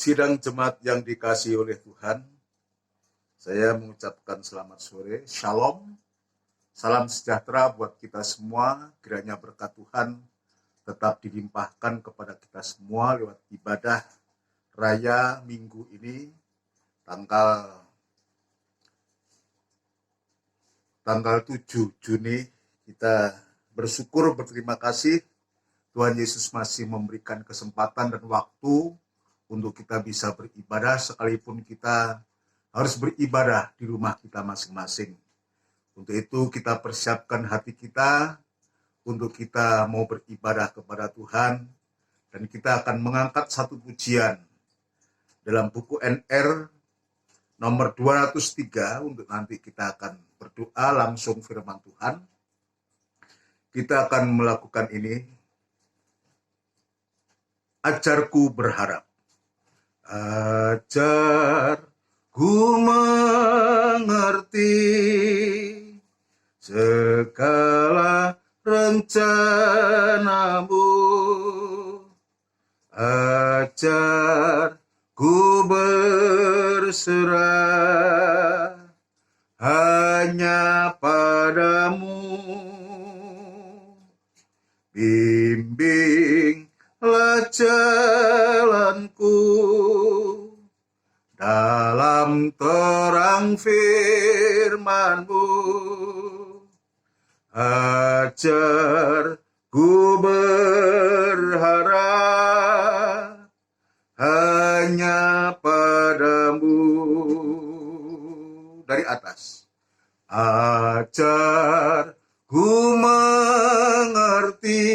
Sidang jemaat yang dikasihi oleh Tuhan, saya mengucapkan selamat sore, shalom, salam sejahtera buat kita semua, kiranya berkat Tuhan tetap dilimpahkan kepada kita semua lewat ibadah raya minggu ini, tanggal 7 Juni, kita bersyukur, berterima kasih, Tuhan Yesus masih memberikan kesempatan dan waktu untuk kita bisa beribadah, sekalipun kita harus beribadah di rumah kita masing-masing. Untuk itu kita persiapkan hati kita untuk kita mau beribadah kepada Tuhan, dan kita akan mengangkat satu pujian dalam buku NR nomor 203 untuk nanti kita akan berdoa langsung firman Tuhan. Kita akan melakukan ini, ajarku berharap. Ajarku mengerti segala rencanamu, ajarku berserah hanya padamu, bimbinglah jalanku dalam terang firman-Mu, ajarku berharap hanya padamu. Dari atas, ajarku mengerti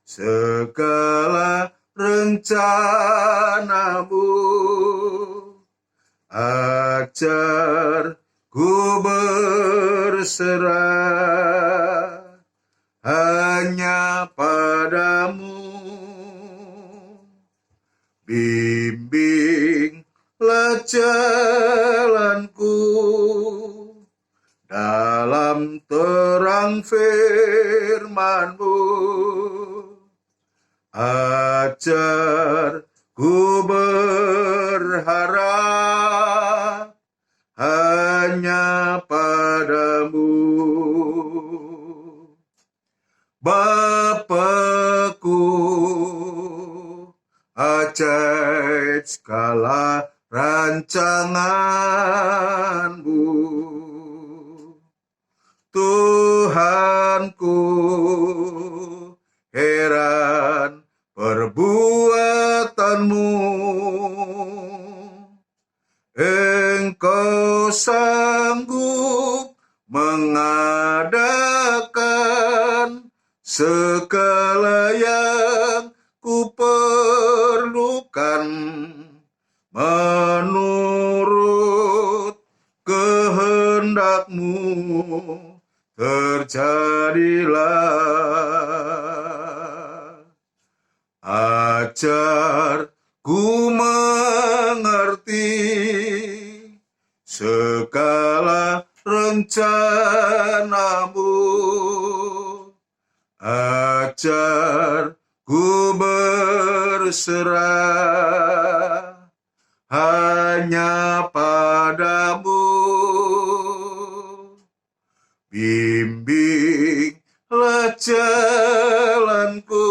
segala rencanamu, ajarku berserah hanya padamu, bimbinglah jalanku dalam terang firman-Mu, ajarku berharap hanya padamu. Bapakku, ajaib segala rancangan-Mu, Tuhanku, heran perbuatan-Mu, Engkau sanggup mengadakan segala yang kuperlukan menurut kehendak-Mu, terjadilah. Ajarku mengerti segala rencana-Mu, ajarku berserah hanya padamu, bimbinglah jalanku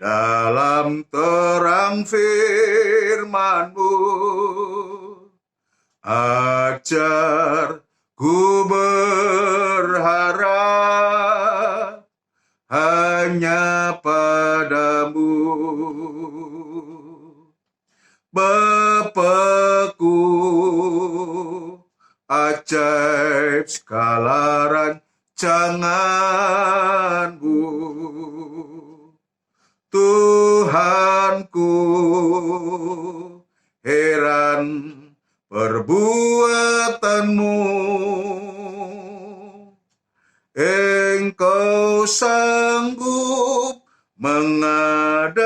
dalam terang firman-Mu, ajarku berharap hanya padamu. Bapakku, ajaib segala rancangan-Mu, Tuhanku, heran perbuatan-Mu, Engkau sanggup mengadakan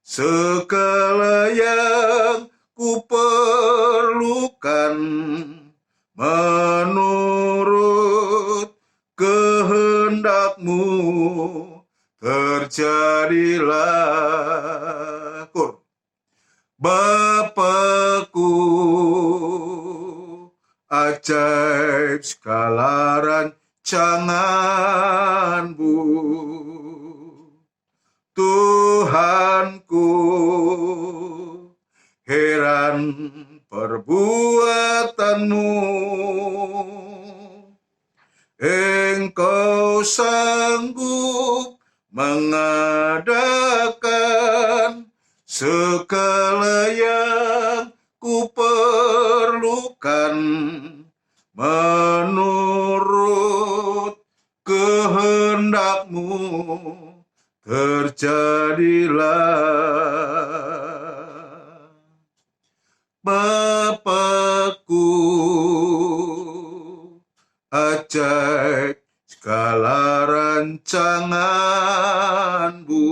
segala yang kuperlukan menurut kehendak-Mu, terjadilah. Bapakku, ajaib segala rancanganmu. Tuhanku, heran perbuatanmu. Engkau sanggup mengadakan segala yang ku perlukan menurut kehendak-Mu, terjadilah. Bapakku, ajaib segala rancangan-Mu.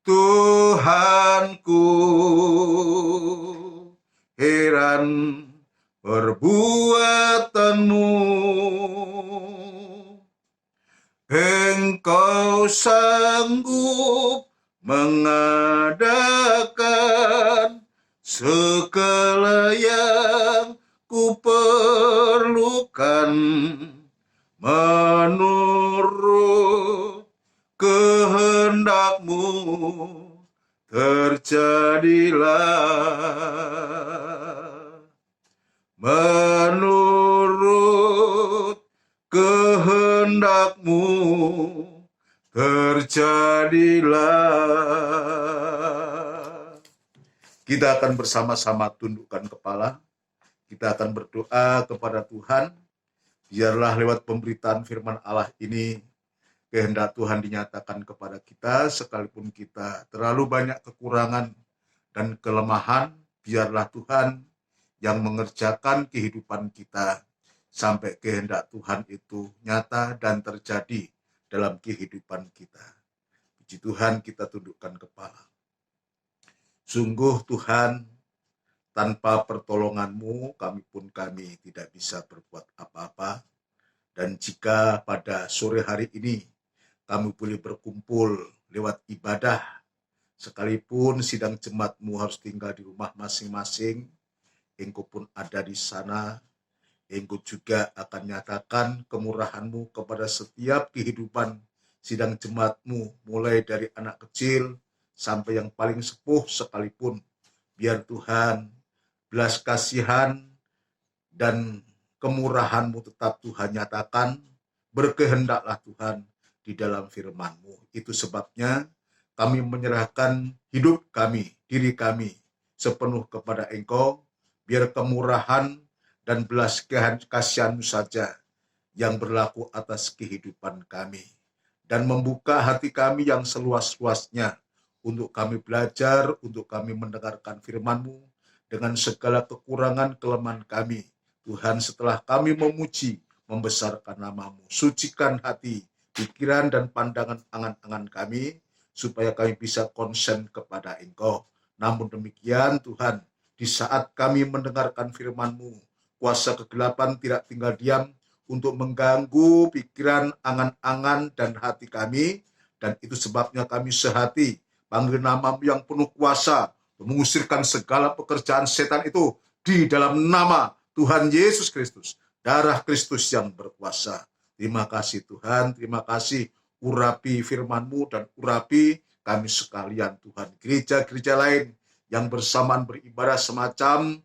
Tuhanku, heran perbuatan-Mu. Engkau sanggup mengadakan segala yang ku perlukan menurut kehendak-Mu, terjadilah. Menurut kehendak-Mu, terjadilah. Kita akan bersama-sama tundukkan kepala. Kita akan berdoa kepada Tuhan. Biarlah lewat pemberitaan firman Allah ini, kehendak Tuhan dinyatakan kepada kita, sekalipun kita terlalu banyak kekurangan dan kelemahan, biarlah Tuhan yang mengerjakan kehidupan kita sampai kehendak Tuhan itu nyata dan terjadi dalam kehidupan kita. Puji Tuhan, kita tundukkan kepala. Sungguh Tuhan, tanpa pertolongan-Mu, kami tidak bisa berbuat apa-apa. Dan jika pada sore hari ini kami boleh berkumpul lewat ibadah, sekalipun sidang jemaat-Mu harus tinggal di rumah masing-masing, Engkau pun ada di sana. Engkau juga akan nyatakan kemurahan-Mu kepada setiap kehidupan sidang jemaat-Mu, mulai dari anak kecil sampai yang paling sepuh sekalipun. Biar Tuhan belas kasihan dan kemurahan-Mu tetap Tuhan nyatakan. Berkehendaklah Tuhan di dalam firman-Mu. Itu sebabnya kami menyerahkan hidup kami, diri kami sepenuh kepada Engkau. Biar kemurahan dan belas kasihan-Mu saja yang berlaku atas kehidupan kami. Dan membuka hati kami yang seluas-luasnya untuk kami belajar, untuk kami mendengarkan firman-Mu dengan segala kekurangan kelemahan kami. Tuhan, setelah kami memuji, membesarkan nama-Mu, sucikan hati, pikiran dan pandangan angan-angan kami, supaya kami bisa konsen kepada Engkau. Namun demikian Tuhan, di saat kami mendengarkan firman-Mu, kuasa kegelapan tidak tinggal diam untuk mengganggu pikiran, angan-angan, dan hati kami. Dan itu sebabnya kami sehati, panggil nama-Mu yang penuh kuasa, mengusirkan segala pekerjaan setan itu di dalam nama Tuhan Yesus Kristus. Darah Kristus yang berkuasa. Terima kasih Tuhan, terima kasih. Urapi firman-Mu dan urapi kami sekalian Tuhan. Gereja-gereja lain yang bersamaan beribadah semacam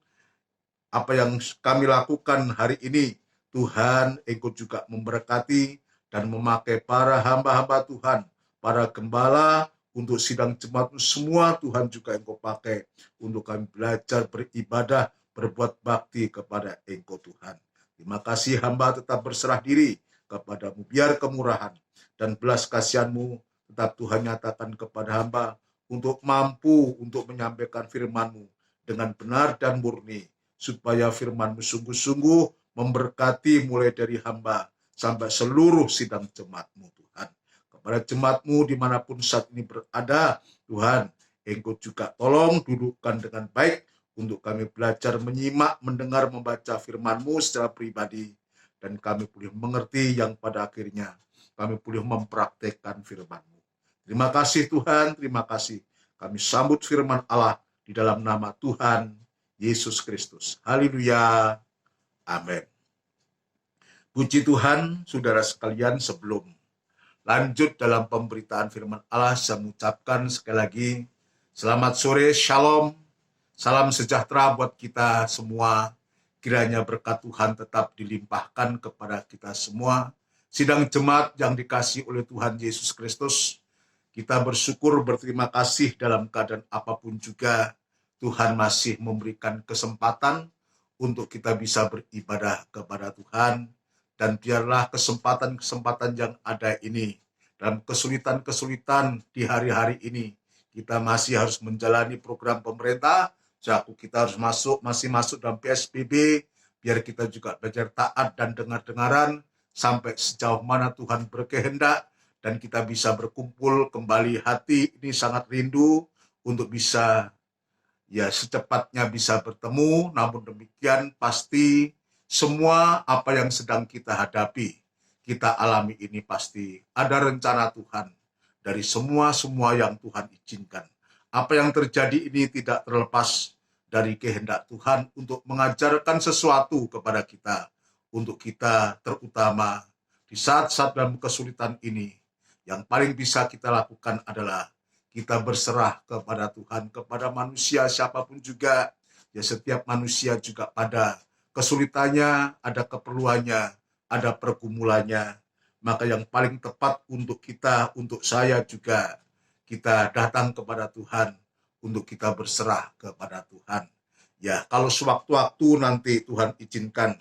apa yang kami lakukan hari ini, Tuhan, Engkau juga memberkati dan memakai para hamba-hamba Tuhan, para gembala untuk sidang jemaat semua. Tuhan juga Engkau pakai untuk kami belajar beribadah, berbuat bakti kepada Engkau Tuhan. Terima kasih, hamba tetap berserah diri kepadamu. Biar kemurahan dan belas kasihan-Mu tetap Tuhan nyatakan kepada hamba untuk mampu untuk menyampaikan firman-Mu dengan benar dan murni, supaya firman-Mu sungguh-sungguh memberkati mulai dari hamba sampai seluruh sidang jemaat-Mu Tuhan. Kepada jemaat-Mu dimanapun saat ini berada, Tuhan, Engkau juga tolong dudukkan dengan baik untuk kami belajar menyimak, mendengar, membaca firman-Mu secara pribadi, dan kami boleh mengerti yang pada akhirnya kami boleh mempraktekkan firman-Mu. Terima kasih Tuhan, terima kasih. Kami sambut firman Allah di dalam nama Tuhan Yesus Kristus. Haleluya. Amin. Puji Tuhan, saudara sekalian, sebelum lanjut dalam pemberitaan firman Allah, saya mengucapkan sekali lagi, selamat sore, shalom, salam sejahtera buat kita semua. Kiranya berkat Tuhan tetap dilimpahkan kepada kita semua. Sidang jemaat yang dikasihi oleh Tuhan Yesus Kristus, kita bersyukur, berterima kasih dalam keadaan apapun juga, Tuhan masih memberikan kesempatan untuk kita bisa beribadah kepada Tuhan. Dan biarlah kesempatan-kesempatan yang ada ini, dalam kesulitan-kesulitan di hari-hari ini, kita masih harus menjalani program pemerintah. Kita harus masih masuk dalam PSBB, biar kita juga belajar taat dan dengar-dengaran sampai sejauh mana Tuhan berkehendak, dan kita bisa berkumpul kembali. Hati ini sangat rindu untuk bisa secepatnya bisa bertemu. Namun demikian pasti semua apa yang sedang kita hadapi, kita alami ini pasti ada rencana Tuhan dari semua yang Tuhan izinkan. Apa yang terjadi ini tidak terlepas dari kehendak Tuhan untuk mengajarkan sesuatu kepada kita, untuk kita terutama di saat-saat dalam kesulitan ini. Yang paling bisa kita lakukan adalah kita berserah kepada Tuhan, kepada manusia siapapun juga. Ya, setiap manusia juga pada kesulitannya, ada keperluannya, ada pergumulannya. Maka yang paling tepat untuk kita, untuk saya juga, kita datang kepada Tuhan untuk kita berserah kepada Tuhan. Ya, kalau sewaktu-waktu nanti Tuhan izinkan,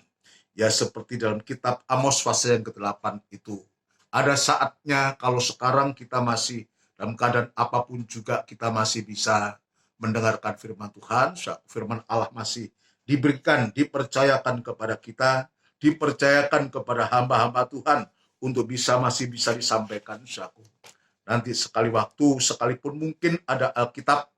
ya seperti dalam kitab Amos pasal yang ke-8 itu, ada saatnya kalau sekarang kita masih dalam keadaan apapun juga kita masih bisa mendengarkan firman Tuhan, firman Allah masih diberikan, dipercayakan kepada kita, dipercayakan kepada hamba-hamba Tuhan untuk masih bisa disampaikan. Nanti sekali waktu, sekalipun mungkin ada Alkitab,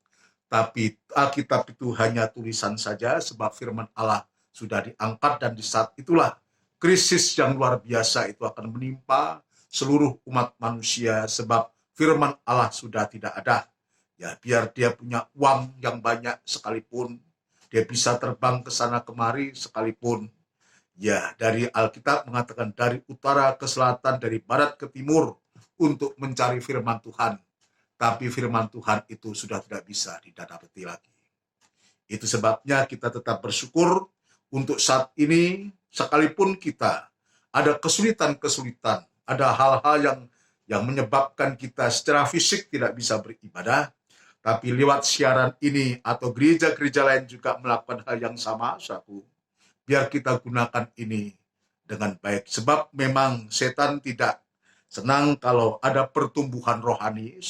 tapi Alkitab itu hanya tulisan saja, sebab firman Allah sudah diangkat, dan di saat itulah krisis yang luar biasa itu akan menimpa seluruh umat manusia, sebab firman Allah sudah tidak ada. Ya, biar dia punya uang yang banyak sekalipun, dia bisa terbang ke sana kemari sekalipun. Ya, dari Alkitab mengatakan dari utara ke selatan, dari barat ke timur untuk mencari firman Tuhan. Tapi firman Tuhan itu sudah tidak bisa didapati lagi. Itu sebabnya kita tetap bersyukur untuk saat ini, sekalipun kita ada kesulitan-kesulitan, ada hal-hal yang menyebabkan kita secara fisik tidak bisa beribadah, tapi lewat siaran ini atau gereja-gereja lain juga melakukan hal yang sama, biar kita gunakan ini dengan baik. Sebab memang setan tidak senang kalau ada pertumbuhan rohani,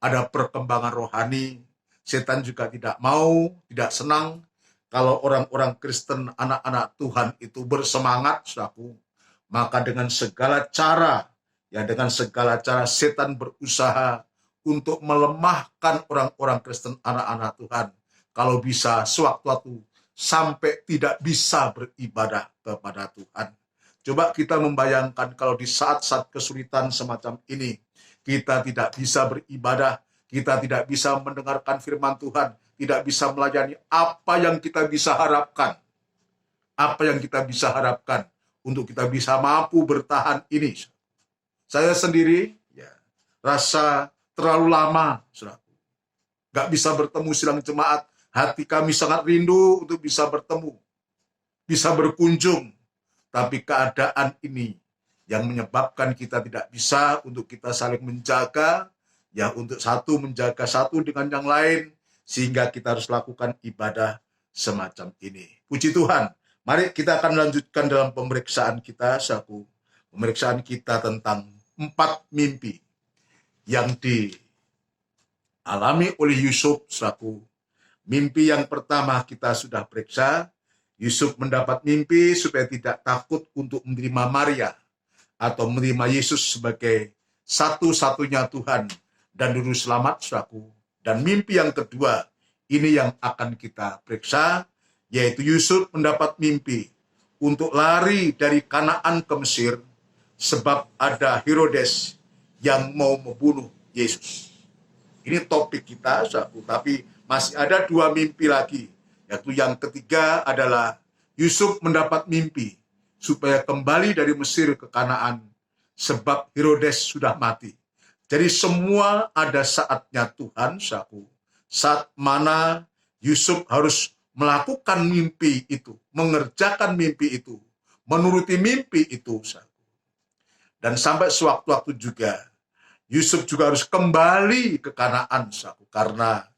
ada perkembangan rohani. Setan juga tidak mau, tidak senang kalau orang-orang Kristen, anak-anak Tuhan itu bersemangat, maka dengan segala cara, setan berusaha untuk melemahkan orang-orang Kristen, anak-anak Tuhan. Kalau bisa sewaktu-waktu sampai tidak bisa beribadah kepada Tuhan. Coba kita membayangkan kalau di saat-saat kesulitan semacam ini, kita tidak bisa beribadah, kita tidak bisa mendengarkan firman Tuhan, tidak bisa melayani, apa yang kita bisa harapkan? Apa yang kita bisa harapkan untuk kita bisa mampu bertahan ini? Saya sendiri rasa terlalu lama, gak bisa bertemu sidang jemaat. Hati kami sangat rindu untuk bisa bertemu, bisa berkunjung. Tapi keadaan ini yang menyebabkan kita tidak bisa untuk kita saling menjaga, untuk satu menjaga satu dengan yang lain, sehingga kita harus lakukan ibadah semacam ini. Puji Tuhan. Mari kita akan lanjutkan dalam pemeriksaan kita, pemeriksaan kita tentang 4 mimpi yang dialami oleh Yusuf. Mimpi yang pertama kita sudah periksa. Yusuf mendapat mimpi supaya tidak takut untuk menerima Maria atau menerima Yesus sebagai satu-satunya Tuhan dan Juru Selamat, Dan mimpi yang kedua, ini yang akan kita periksa, yaitu Yusuf mendapat mimpi untuk lari dari Kanaan ke Mesir, sebab ada Herodes yang mau membunuh Yesus. Ini topik kita, saudaraku. Tapi masih ada dua mimpi lagi. Yaitu yang ketiga adalah Yusuf mendapat mimpi supaya kembali dari Mesir ke Kanaan sebab Herodes sudah mati. Jadi semua ada saatnya Tuhan, saudaraku. Saat mana Yusuf harus melakukan mimpi itu, mengerjakan mimpi itu, menuruti mimpi itu, saudaraku. Dan sampai sewaktu-waktu juga Yusuf juga harus kembali ke Kanaan, saudaraku, karena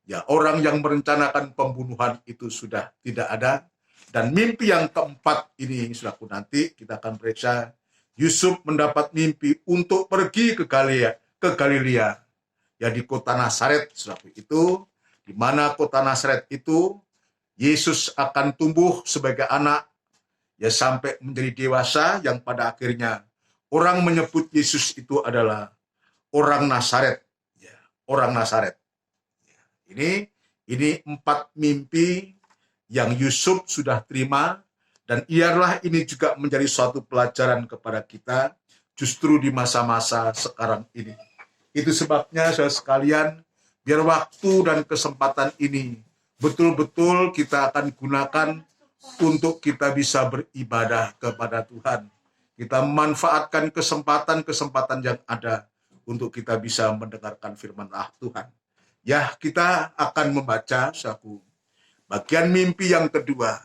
ya orang yang merencanakan pembunuhan itu sudah tidak ada. Dan mimpi yang keempat ini, saudaraku, nanti kita akan periksa. Yusuf mendapat mimpi untuk pergi ke Galilea, ya di kota Nazaret, saudaraku. Itu di mana kota Nazaret itu Yesus akan tumbuh sebagai anak, ya sampai menjadi dewasa, yang pada akhirnya orang menyebut Yesus itu adalah orang Nazaret, ya, orang Nazaret. Ini 4 mimpi yang Yusuf sudah terima, dan ialah ini juga menjadi suatu pelajaran kepada kita justru di masa-masa sekarang ini. Itu sebabnya saudara sekalian, biar waktu dan kesempatan ini betul-betul kita akan gunakan untuk kita bisa beribadah kepada Tuhan. Kita memanfaatkan kesempatan-kesempatan yang ada untuk kita bisa mendengarkan firman Tuhan. Ya, kita akan membaca saku bagian mimpi yang kedua.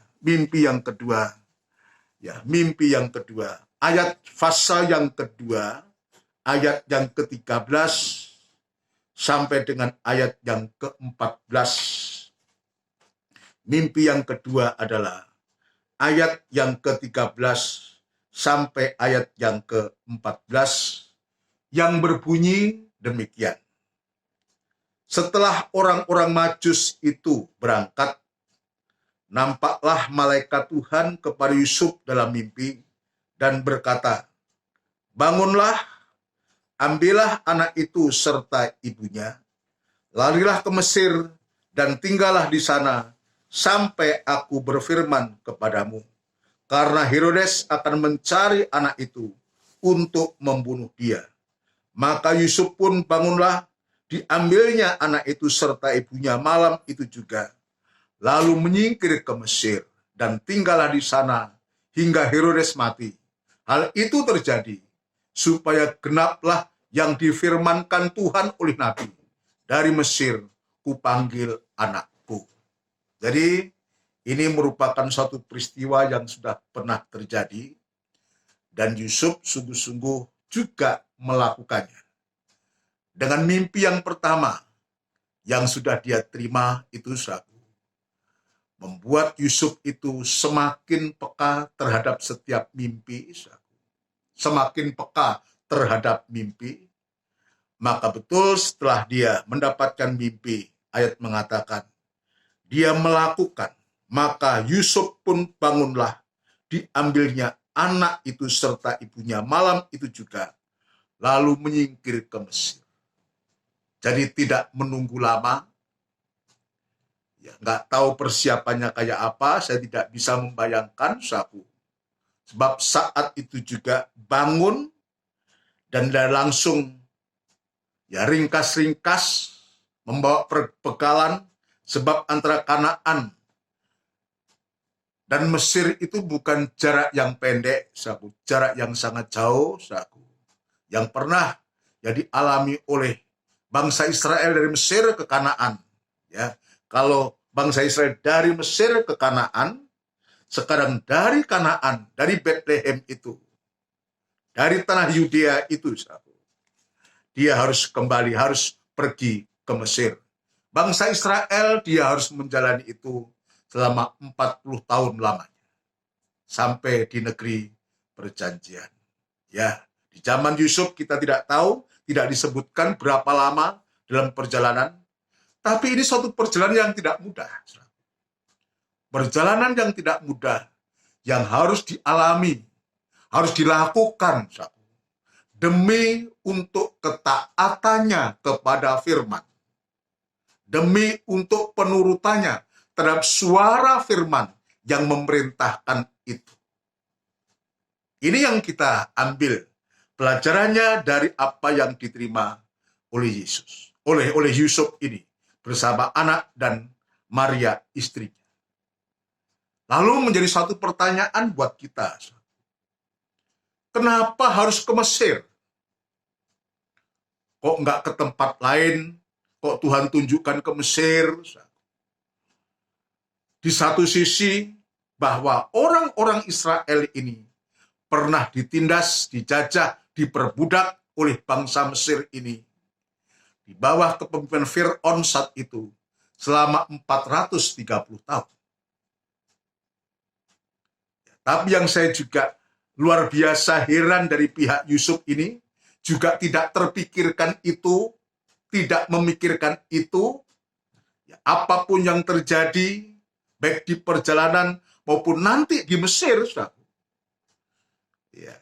Ya, mimpi yang kedua. Ayat fasa yang kedua, ayat yang ke-13 sampai dengan ayat yang ke-14. Mimpi yang kedua adalah ayat yang ke-13 sampai ayat yang ke-14 yang berbunyi demikian. Setelah orang-orang Majus itu berangkat, nampaklah malaikat Tuhan kepada Yusuf dalam mimpi dan berkata, "Bangunlah, ambillah anak itu serta ibunya, larilah ke Mesir dan tinggallah di sana sampai aku berfirman kepadamu, karena Herodes akan mencari anak itu untuk membunuh dia." Maka Yusuf pun bangunlah, diambilnya anak itu serta ibunya malam itu juga, lalu menyingkir ke Mesir dan tinggallah di sana hingga Herodes mati. Hal itu terjadi supaya genaplah yang difirmankan Tuhan oleh Nabi, "Dari Mesir kupanggil anakku." Jadi ini merupakan suatu peristiwa yang sudah pernah terjadi, dan Yusuf sungguh-sungguh juga melakukannya. Dengan mimpi yang pertama yang sudah dia terima itu membuat Yusuf itu semakin peka terhadap setiap mimpi, semakin peka terhadap mimpi. Maka betul setelah dia mendapatkan mimpi, ayat mengatakan, dia melakukan, maka Yusuf pun bangunlah, diambilnya anak itu serta ibunya malam itu juga, lalu menyingkir ke Mesir. Jadi tidak menunggu lama, ya nggak tahu persiapannya kayak apa, saya tidak bisa membayangkan sebab saat itu juga bangun dan dia langsung ya ringkas-ringkas membawa perbekalan, sebab antara Kanaan dan Mesir itu bukan jarak yang pendek, jarak yang sangat jauh, yang pernah ya dialami oleh bangsa Israel dari Mesir ke Kanaan. Ya, kalau bangsa Israel dari Mesir ke Kanaan, sekarang dari Kanaan, dari Bethlehem itu, dari tanah Yudea itu, dia harus kembali, harus pergi ke Mesir. Bangsa Israel dia harus menjalani itu selama 40 tahun lamanya, sampai di negeri perjanjian. Ya, di zaman Yusuf kita tidak tahu, tidak disebutkan berapa lama dalam perjalanan, tapi ini suatu perjalanan yang tidak mudah. Perjalanan yang tidak mudah, yang harus dialami, harus dilakukan, demi untuk ketaatannya kepada firman, demi untuk penurutannya terhadap suara firman yang memerintahkan itu. Ini yang kita ambil pelajarannya dari apa yang diterima oleh Yesus, oleh Yusuf ini bersama anak dan Maria istrinya. Lalu menjadi satu pertanyaan buat kita. Kenapa harus ke Mesir? Kok nggak ke tempat lain? Kok Tuhan tunjukkan ke Mesir? Di satu sisi, bahwa orang-orang Israel ini pernah ditindas, dijajah, diperbudak oleh bangsa Mesir ini. Di bawah kepemimpinan Fir'aun saat itu, selama 430 tahun. Tapi yang saya juga luar biasa heran dari pihak Yusuf ini, juga tidak terpikirkan itu, tidak memikirkan itu, ya, apapun yang terjadi, baik di perjalanan maupun nanti di Mesir, ya,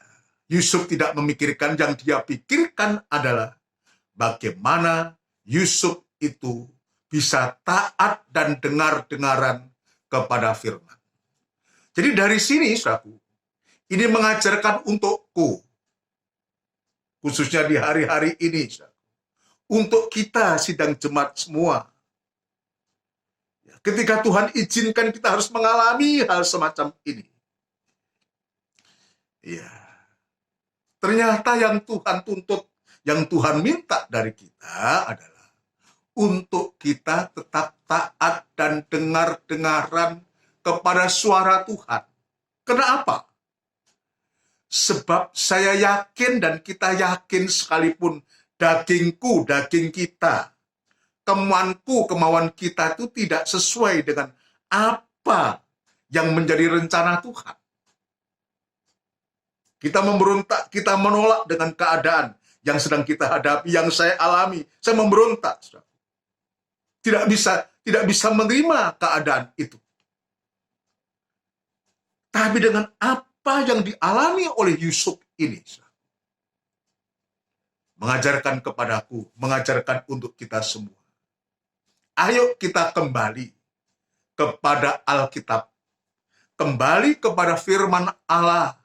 Yusuf tidak memikirkan, yang dia pikirkan adalah bagaimana Yusuf itu bisa taat dan dengar-dengaran kepada firman. Jadi dari sini, saudaraku, ini mengajarkan untukku, khususnya di hari-hari ini, saudaraku, untuk kita sidang jemaat semua. Ketika Tuhan izinkan kita harus mengalami hal semacam ini. Ya, ternyata yang Tuhan tuntut, yang Tuhan minta dari kita adalah untuk kita tetap taat dan dengar-dengaran kepada suara Tuhan. Kenapa? Sebab saya yakin dan kita yakin sekalipun dagingku, daging kita, kemauan kita itu tidak sesuai dengan apa yang menjadi rencana Tuhan. Kita memberontak, kita menolak dengan keadaan yang sedang kita hadapi, yang saya alami. Saya memberontak. Tidak bisa menerima keadaan itu. Tapi dengan apa yang dialami oleh Yusuf ini, mengajarkan kepadaku, mengajarkan untuk kita semua. Ayo kita kembali kepada Alkitab. Kembali kepada firman Allah.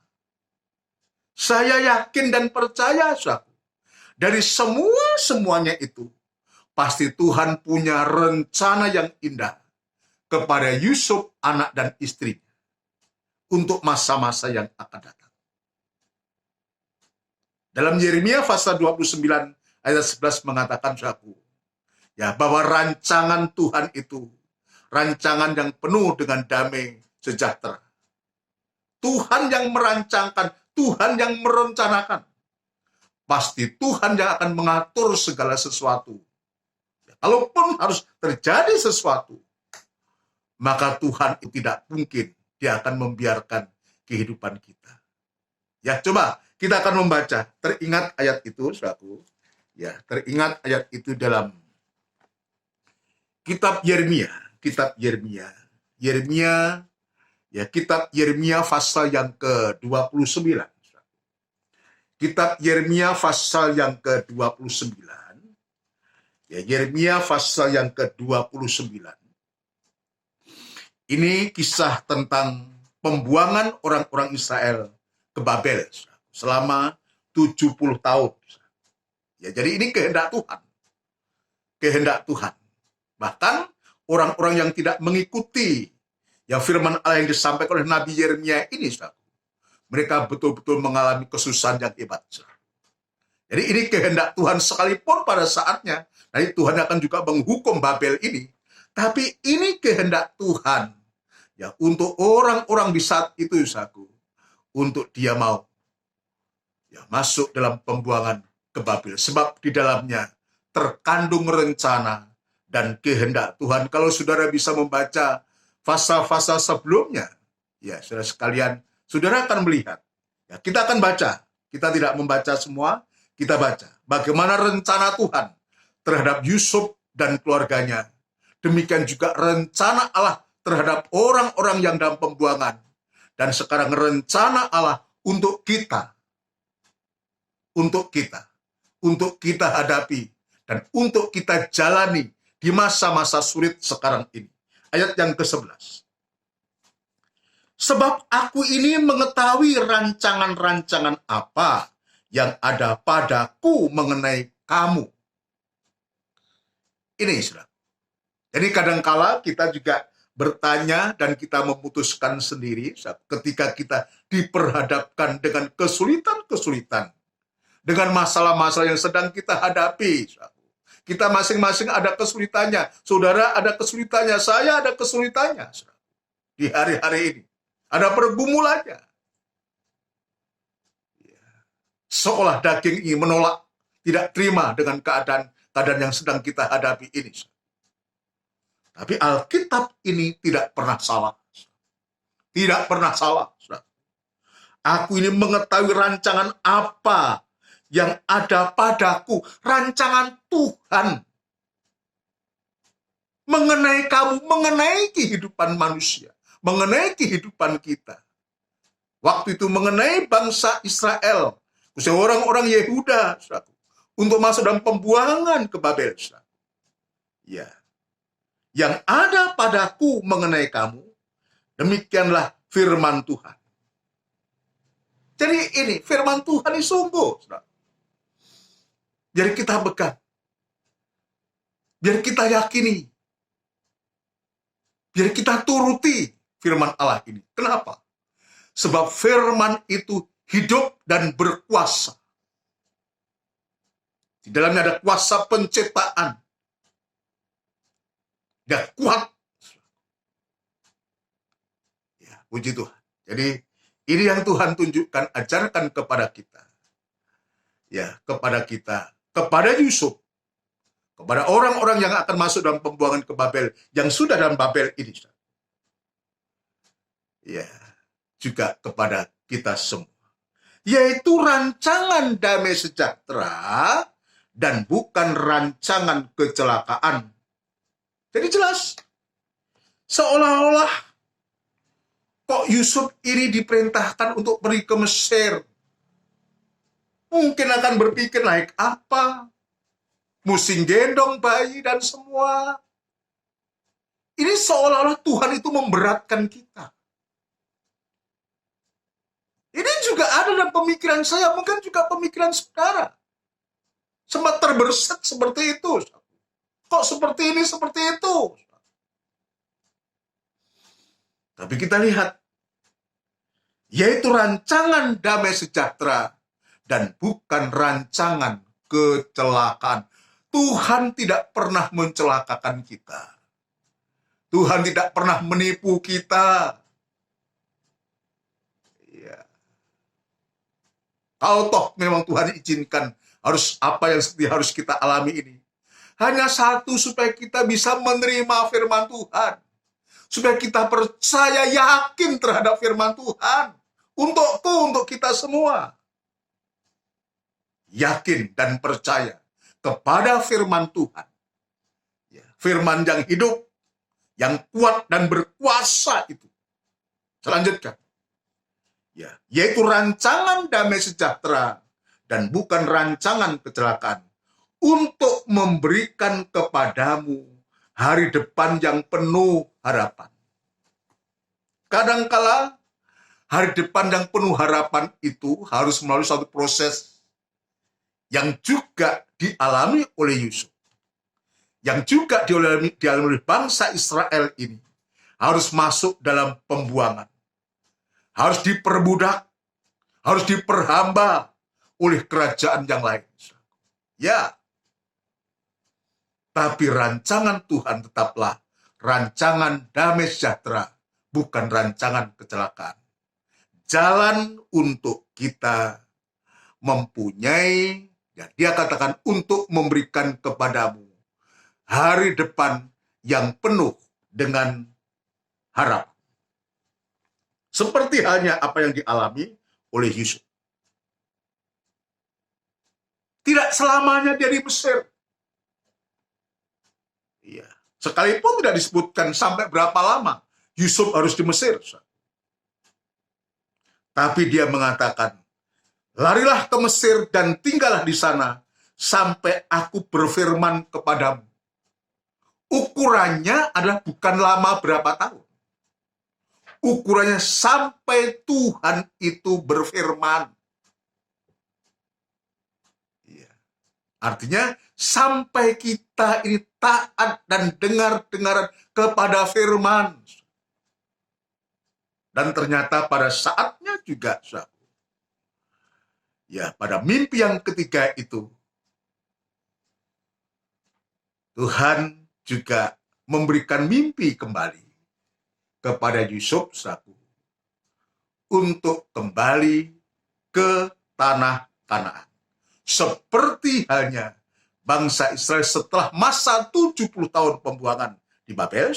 Saya yakin dan percaya, dari semuanya itu, pasti Tuhan punya rencana yang indah kepada Yusuf, anak dan istrinya, untuk masa-masa yang akan datang. Dalam Yeremia pasal 29 ayat 11 mengatakan, ya, bahwa rancangan Tuhan itu rancangan yang penuh dengan damai sejahtera. Tuhan yang merancangkan, Tuhan yang merencanakan. Pasti Tuhan yang akan mengatur segala sesuatu. Kalaupun harus terjadi sesuatu, maka Tuhan itu tidak mungkin dia akan membiarkan kehidupan kita. Ya, coba kita akan membaca. Teringat ayat itu, saudaraku. Ya, teringat ayat itu dalam kitab Yeremia. Ya, kitab Yeremia pasal yang ke-29. Kitab Yeremia pasal yang ke-29. Ya, Yeremia pasal yang ke-29. Ini kisah tentang pembuangan orang-orang Israel ke Babel selama 70 tahun. Ya, jadi ini kehendak Tuhan. Kehendak Tuhan. Bahkan orang-orang yang tidak mengikuti yang firman Allah yang disampaikan oleh Nabi Yeremia ini, mereka betul-betul mengalami kesusahan yang hebat. Jadi ini kehendak Tuhan sekalipun pada saatnya, nanti Tuhan akan juga menghukum Babel ini. Tapi ini kehendak Tuhan, ya, untuk orang-orang di saat itu, untuk dia mau, ya, masuk dalam pembuangan ke Babel. Sebab di dalamnya terkandung rencana dan kehendak Tuhan. Kalau saudara bisa membaca fasa-fasa sebelumnya, ya, saudara sekalian, saudara akan melihat. Ya, kita akan baca. Kita tidak membaca semua, kita baca bagaimana rencana Tuhan terhadap Yusuf dan keluarganya. Demikian juga rencana Allah terhadap orang-orang yang dalam pembuangan. Dan sekarang rencana Allah untuk kita. Untuk kita hadapi dan untuk kita jalani di masa-masa sulit sekarang ini. Ayat yang ke-11. Sebab aku ini mengetahui rancangan-rancangan apa yang ada padaku mengenai kamu. Ini, saudara. Jadi kadangkala kita juga bertanya dan kita memutuskan sendiri ketika kita diperhadapkan dengan kesulitan-kesulitan, dengan masalah-masalah yang sedang kita hadapi. Kita masing-masing ada kesulitannya. Saudara ada kesulitannya, saya ada kesulitannya. Di hari-hari ini. Ada pergumulannya. Seolah daging ini menolak, tidak terima dengan keadaan yang sedang kita hadapi ini. Tapi Alkitab ini tidak pernah salah. Tidak pernah salah. Aku ini mengetahui rancangan apa yang ada padaku. Rancangan Tuhan. Mengenai kamu, mengenai kehidupan manusia. Mengenai kehidupan kita. Waktu itu mengenai bangsa Israel. Khususnya orang-orang Yehuda. Untuk masuk dalam pembuangan ke Babel. Ya. Yang ada padaku mengenai kamu, demikianlah firman Tuhan. Jadi ini firman Tuhan ini sungguh. Biar kita pegang. Biar kita yakini. Biar kita turuti firman Allah ini. Kenapa? Sebab firman itu hidup dan berkuasa. Di dalamnya ada kuasa penciptaan. Dia kuat. Ya, puji Tuhan. Jadi ini yang Tuhan tunjukkan, ajarkan kepada kita. Ya, kepada kita, kepada Yusuf, kepada orang-orang yang akan masuk dalam pembuangan ke Babel, yang sudah dalam Babel ini. Ya, juga kepada kita semua. Yaitu rancangan damai sejahtera dan bukan rancangan kecelakaan. Jadi jelas, seolah-olah kok Yusuf ini diperintahkan untuk pergi ke Mesir. Mungkin akan berpikir naik apa, musing gendong bayi dan semua. Ini seolah-olah Tuhan itu memberatkan kita. Ini juga ada dalam pemikiran saya, mungkin juga pemikiran saudara. Sempat terbersit seperti itu. Kok seperti ini, seperti itu? Tapi kita lihat, yaitu rancangan damai sejahtera dan bukan rancangan kecelakaan. Tuhan tidak pernah mencelakakan kita. Tuhan tidak pernah menipu kita. Ya. Kalau toh memang Tuhan izinkan harus apa yang harus kita alami ini. Hanya satu, supaya kita bisa menerima firman Tuhan. Supaya kita percaya, yakin terhadap firman Tuhan. Untuk kita semua. Yakin dan percaya kepada firman Tuhan. Firman yang hidup, yang kuat dan berkuasa itu. Selanjutnya. Yaitu rancangan damai sejahtera dan bukan rancangan kecelakaan. Untuk memberikan kepadamu hari depan yang penuh harapan. Kadangkala hari depan yang penuh harapan itu harus melalui suatu proses yang juga dialami oleh Yusuf. Yang juga dialami oleh bangsa Israel ini. Harus masuk dalam pembuangan. Harus diperbudak. Harus diperhamba oleh kerajaan yang lain. Ya. Tapi rancangan Tuhan tetaplah rancangan damai sejahtera, bukan rancangan kecelakaan. Jalan untuk kita mempunyai, ya dia katakan untuk memberikan kepadamu hari depan yang penuh dengan harap. Seperti halnya apa yang dialami oleh Yusuf. Tidak selamanya dia di Mesir. Iya. Sekalipun tidak disebutkan sampai berapa lama Yusuf harus di Mesir. Tapi dia mengatakan, larilah ke Mesir dan tinggallah di sana sampai aku berfirman kepadamu. Ukurannya adalah bukan lama berapa tahun. ukurannya sampai Tuhan itu berfirman. Ya. Artinya sampai kita ini taat dan dengar-dengaran kepada firman. Dan ternyata pada saatnya juga, ya, pada mimpi yang ketiga itu, Tuhan juga memberikan mimpi kembali kepada Yusuf untuk kembali ke tanah Kanaan. Seperti halnya bangsa Israel setelah masa 70 tahun pembuangan di Babel,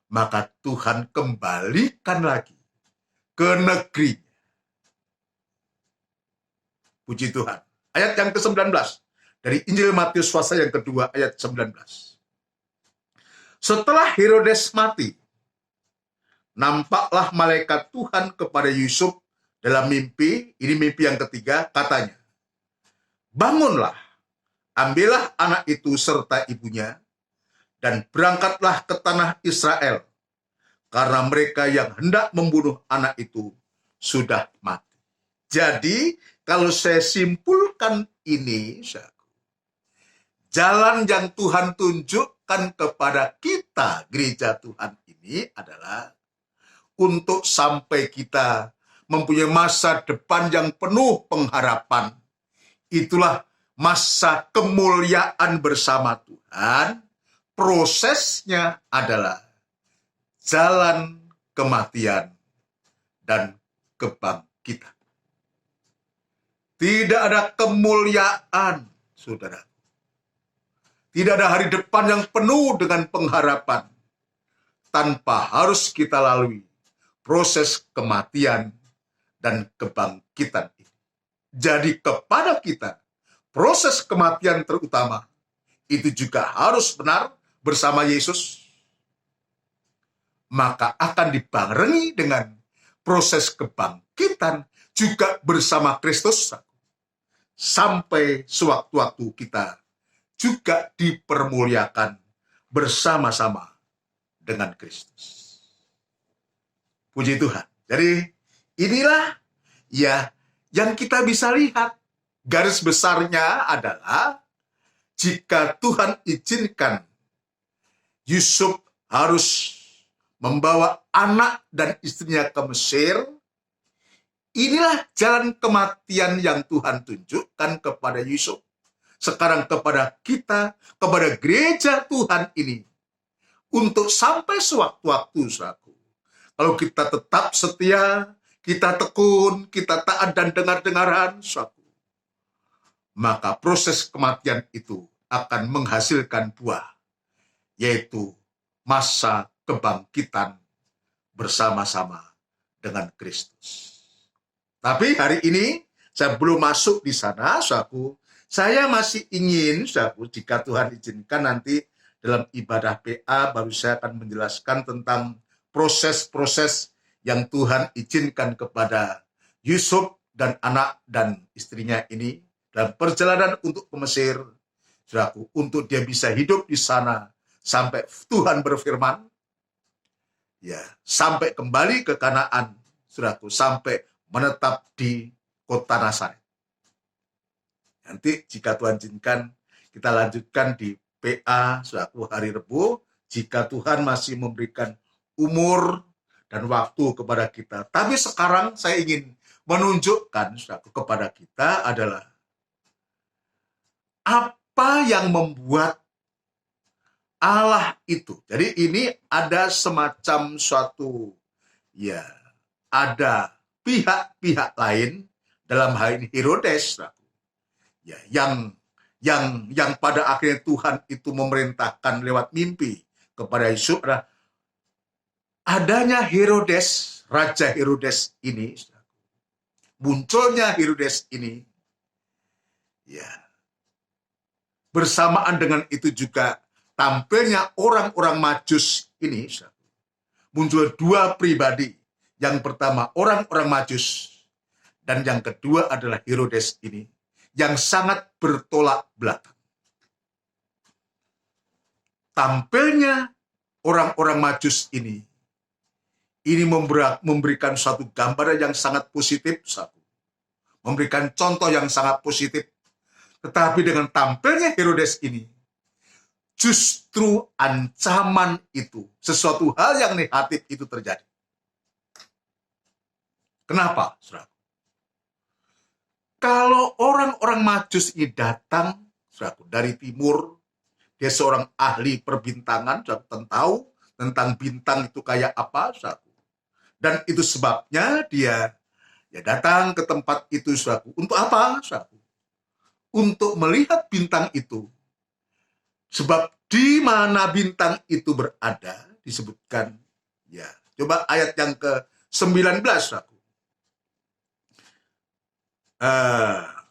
maka Tuhan kembalikan lagi ke negeri. Puji Tuhan. Ayat yang ke-19 dari Injil Matius pasal yang kedua ayat 19. Setelah Herodes mati, nampaklah malaikat Tuhan kepada Yusuf dalam mimpi. Ini mimpi yang ketiga, katanya, bangunlah, ambillah anak itu serta ibunya, dan berangkatlah ke tanah Israel, karena mereka yang hendak membunuh anak itu sudah mati. Jadi, kalau saya simpulkan ini, jalan yang Tuhan tunjukkan kepada kita, gereja Tuhan ini adalah untuk sampai kita mempunyai masa depan yang penuh pengharapan. Itulah masa kemuliaan bersama Tuhan. Prosesnya adalah jalan kematian dan kebangkitan. Tidak ada kemuliaan, saudara. Tidak ada hari depan yang penuh dengan pengharapan tanpa harus kita lalui proses kematian dan kebangkitan ini. Jadi kepada kita, proses kematian terutama itu juga harus benar bersama Yesus, maka akan dibarengi dengan proses kebangkitan juga bersama Kristus, sampai sewaktu-waktu kita juga dipermuliakan bersama-sama dengan Kristus. Puji Tuhan. Jadi inilah ya yang kita bisa lihat. Garis besarnya adalah jika Tuhan izinkan Yusuf harus membawa anak dan istrinya ke Mesir, inilah jalan kematian yang Tuhan tunjukkan kepada Yusuf. Sekarang kepada kita, kepada gereja Tuhan ini, untuk sampai sewaktu-waktu, kalau kita tetap setia, kita tekun, kita taat dan dengar-dengaran, maka proses kematian itu akan menghasilkan buah, yaitu masa kebangkitan bersama-sama dengan Kristus. Tapi hari ini saya belum masuk di sana, saya masih ingin, jika Tuhan izinkan nanti dalam ibadah PA baru saya akan menjelaskan tentang proses-proses yang Tuhan izinkan kepada Yusuf dan anak dan istrinya ini dalam perjalanan untuk ke Mesir, untuk dia bisa hidup di sana sampai Tuhan berfirman, ya, sampai kembali ke Kanaan, sampai menetap di kota Nazaret. Nanti jika Tuhan izinkan, kita lanjutkan di PA hari Rebu, jika Tuhan masih memberikan umur dan waktu kepada kita. Tapi sekarang saya ingin menunjukkan kepada kita adalah apa yang membuat Allah itu. Jadi ini ada semacam suatu, ya, ada pihak-pihak lain, dalam hal ini Herodes, ya, yang pada akhirnya Tuhan itu memerintahkan lewat mimpi kepada Yusuf adalah adanya Herodes, Raja Herodes ini, munculnya Herodes ini, ya, bersamaan dengan itu juga tampilnya orang-orang Majus ini, muncul dua pribadi. Yang pertama orang-orang Majus, dan yang kedua adalah Herodes ini, yang sangat bertolak belakang. Tampilnya orang-orang Majus ini ini memberikan suatu gambaran yang sangat positif, memberikan contoh yang sangat positif. Tetapi dengan tampilnya Herodes ini, justru ancaman itu, sesuatu hal yang negatif itu terjadi. Kenapa, saudara? Kalau orang-orang Majus ini datang, saudara, dari timur, dia seorang ahli perbintangan, saudara, tahu tentang bintang itu kayak apa, saudara. Dan itu sebabnya dia datang ke tempat itu, saudara. Untuk apa, saudara? Untuk melihat bintang itu. Sebab di mana bintang itu berada, disebutkan, ya. Coba ayat yang ke-19, saudara.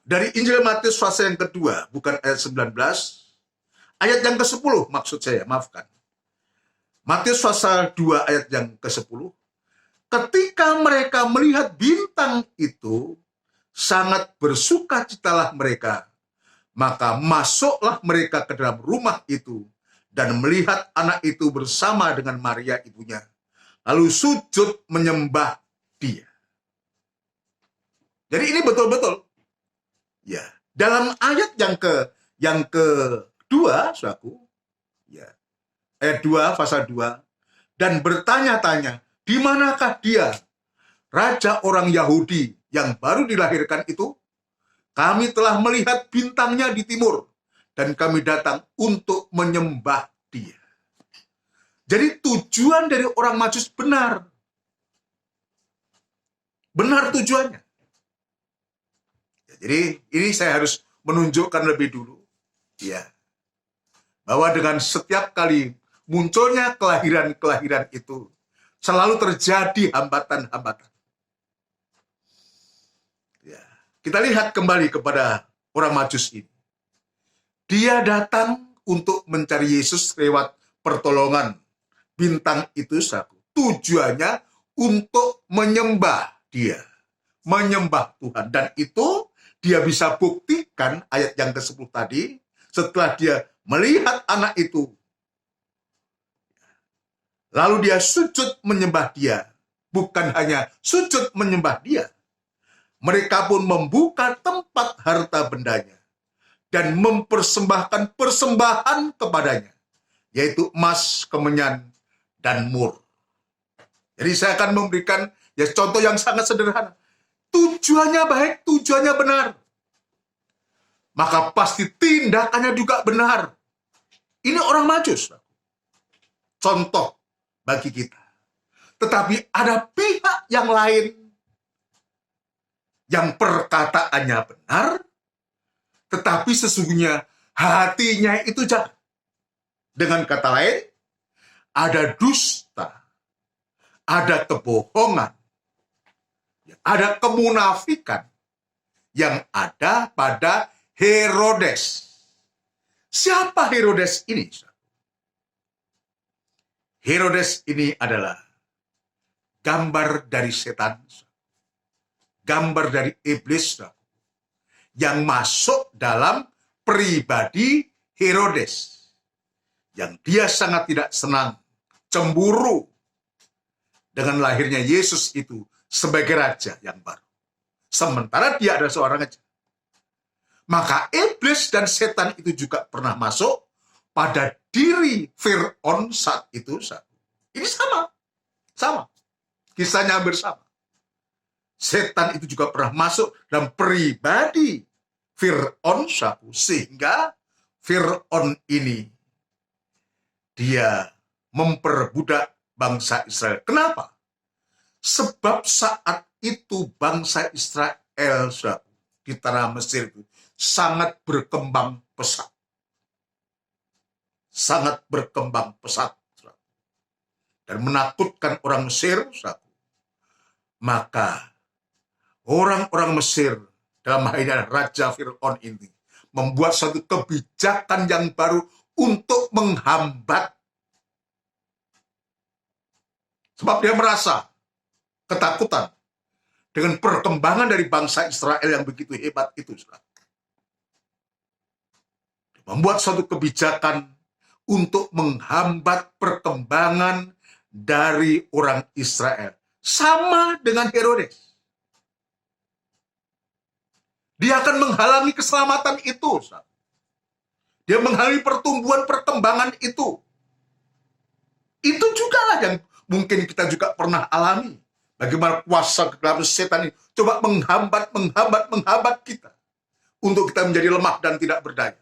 Dari Injil Matius pasal yang kedua, bukan ayat 19, ayat yang ke-10 maksud saya, maafkan. Matius pasal 2 ayat yang ke-10, ketika mereka melihat bintang itu, sangat bersukacitalah mereka. Maka masuklah mereka ke dalam rumah itu, dan melihat anak itu bersama dengan Maria ibunya. Lalu sujud menyembah dia. Jadi ini betul-betul, ya, dalam ayat yang kedua, saudaraku, ya, ayat 2, pasal 2, dan bertanya-tanya, di manakah dia, raja orang Yahudi yang baru dilahirkan itu? Kami telah melihat bintangnya di timur, dan kami datang untuk menyembah dia. Jadi tujuan dari orang Majus benar. Benar tujuannya. Jadi ini saya harus menunjukkan lebih dulu, ya, bahwa dengan setiap kali munculnya kelahiran-kelahiran itu, selalu terjadi hambatan-hambatan. Ya. Kita lihat kembali kepada orang Majus ini. Dia datang untuk mencari Yesus lewat pertolongan bintang itu, satu. Tujuannya untuk menyembah dia, menyembah Tuhan. Dan itu dia bisa buktikan ayat yang ke-10 tadi, setelah dia melihat anak itu, lalu dia sujud menyembah dia. Bukan hanya sujud menyembah dia, mereka pun membuka tempat harta bendanya dan mempersembahkan persembahan kepadanya, yaitu emas, kemenyan, dan mur. Jadi saya akan memberikan contoh yang sangat sederhana. Tujuannya baik, tujuannya benar. Maka pasti tindakannya juga benar. Ini orang Majus. Contoh bagi kita. Tetapi ada pihak yang lain yang perkataannya benar, tetapi sesungguhnya hatinya itu jahat. Dengan kata lain, ada dusta, ada kebohongan, ada kemunafikan yang ada pada Herodes. Siapa Herodes ini? Herodes ini adalah gambar dari setan, gambar dari iblis yang masuk dalam pribadi Herodes, yang dia sangat tidak senang, cemburu dengan lahirnya Yesus itu sebagai raja yang baru. Sementara dia adalah seorang raja. Maka iblis dan setan itu juga pernah masuk pada diri Fir'aun saat itu. Ini sama. Kisahnya hampir sama. Setan itu juga pernah masuk dalam pribadi Fir'aun sehingga Fir'aun ini dia memperbudak bangsa Israel. Kenapa? Sebab saat itu bangsa Israel di tanah Mesir itu sangat berkembang pesat. Sangat berkembang pesat. Dan menakutkan orang Mesir. Maka orang-orang Mesir, dalam hal ini Raja Fir'aun ini, membuat suatu kebijakan yang baru untuk menghambat. Sebab dia merasa ketakutan dengan perkembangan dari bangsa Israel yang begitu hebat itu. Membuat suatu kebijakan untuk menghambat perkembangan dari orang Israel. Sama dengan Herodes. Dia akan menghalangi keselamatan itu. Dia menghalangi pertumbuhan perkembangan itu. Itu juga lah yang mungkin kita juga pernah alami. Bagaimana kuasa kegelapan setan ini coba menghambat kita. Untuk kita menjadi lemah dan tidak berdaya.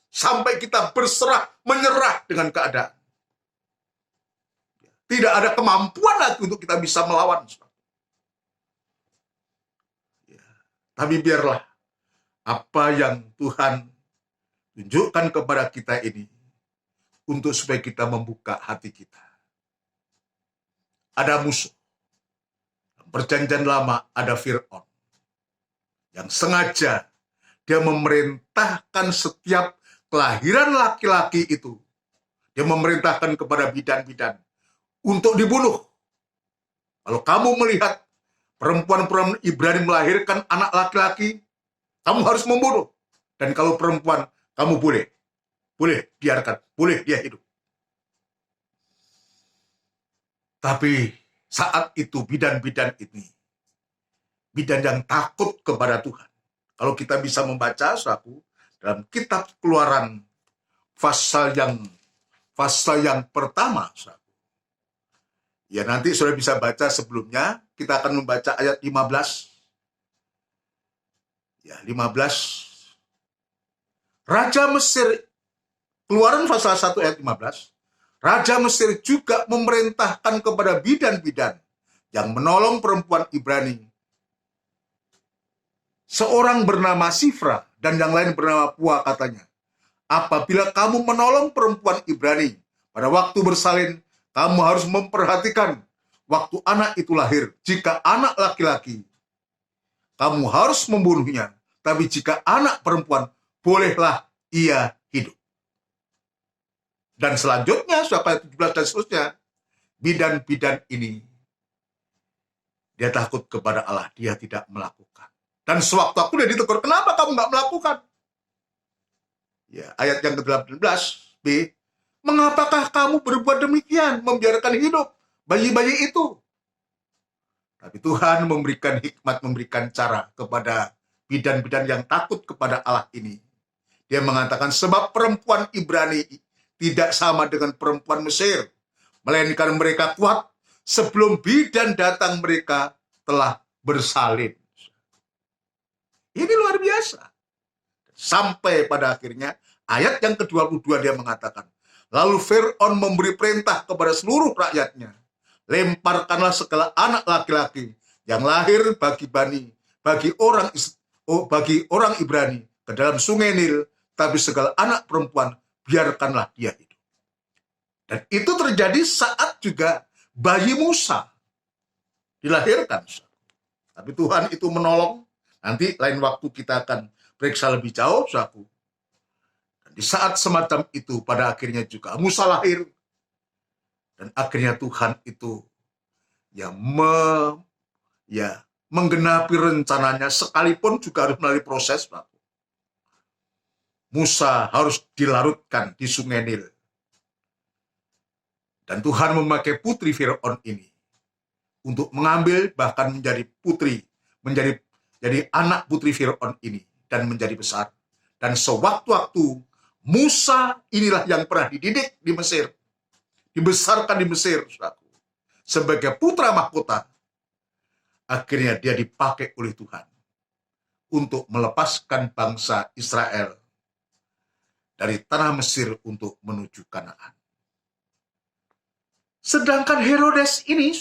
Sampai kita berserah, menyerah dengan keadaan. Tidak ada kemampuan lagi untuk kita bisa melawan. Tapi biarlah apa yang Tuhan tunjukkan kepada kita ini untuk supaya kita membuka hati kita. Ada musuh. Perjanjian lama ada Fir'aun. Yang sengaja dia memerintahkan setiap kelahiran laki-laki itu. Dia memerintahkan kepada bidan-bidan untuk dibunuh. Kalau kamu melihat perempuan-perempuan Ibrani melahirkan anak laki-laki, kamu harus membunuh. Dan kalau perempuan, kamu boleh biarkan, boleh dia hidup. Tapi saat itu bidan-bidan ini, bidan yang takut kepada Tuhan. Kalau kita bisa membaca dalam kitab Keluaran pasal yang pertama, ya nanti sudah bisa baca sebelumnya, kita akan membaca ayat 15. Ya, 15. Raja Mesir, Keluaran pasal 1 ayat 15. Raja Mesir juga memerintahkan kepada bidan-bidan yang menolong perempuan Ibrani. Seorang bernama Sifra dan yang lain bernama Pua, katanya, apabila kamu menolong perempuan Ibrani pada waktu bersalin, kamu harus memperhatikan waktu anak itu lahir. Jika anak laki-laki, kamu harus membunuhnya. Tapi jika anak perempuan, bolehlah ia hidup. Dan selanjutnya, ayat 17 dan seterusnya, bidan-bidan ini, dia takut kepada Allah, dia tidak melakukan. Dan sewaktu-waktu dia ditegur, kenapa kamu nggak melakukan? Ya, ayat yang ke-18b, mengapakah kamu berbuat demikian, membiarkan hidup bayi-bayi itu? Tapi Tuhan memberikan hikmat, memberikan cara kepada bidan-bidan yang takut kepada Allah ini. Dia mengatakan, sebab perempuan Ibrani tidak sama dengan perempuan Mesir, melainkan mereka kuat sebelum bidan datang mereka telah bersalin. Ini luar biasa. Sampai pada akhirnya ayat yang ke-22 dia mengatakan, lalu Fir'aun memberi perintah kepada seluruh rakyatnya, lemparkanlah segala anak laki-laki yang lahir bagi orang Ibrani ke dalam sungai Nil, tapi segala anak perempuan biarkanlah dia hidup. Dan itu terjadi saat juga bayi Musa dilahirkan. Tapi Tuhan itu menolong. Nanti lain waktu kita akan periksa lebih jauh, saudaraku. Dan di saat semacam itu, pada akhirnya juga Musa lahir. Dan akhirnya Tuhan itu menggenapi rencananya, sekalipun juga harus melalui proses, saudaraku. Musa harus dilarutkan di sungai Nil. Dan Tuhan memakai putri Fir'aun ini untuk mengambil, bahkan menjadi anak putri Fir'aun ini dan menjadi besar. Dan sewaktu-waktu Musa inilah yang pernah dididik di Mesir, dibesarkan di Mesir, saudaraku, sebagai putra mahkota. Akhirnya dia dipakai oleh Tuhan untuk melepaskan bangsa Israel dari tanah Mesir untuk menuju Kanaan. Sedangkan Herodes ini,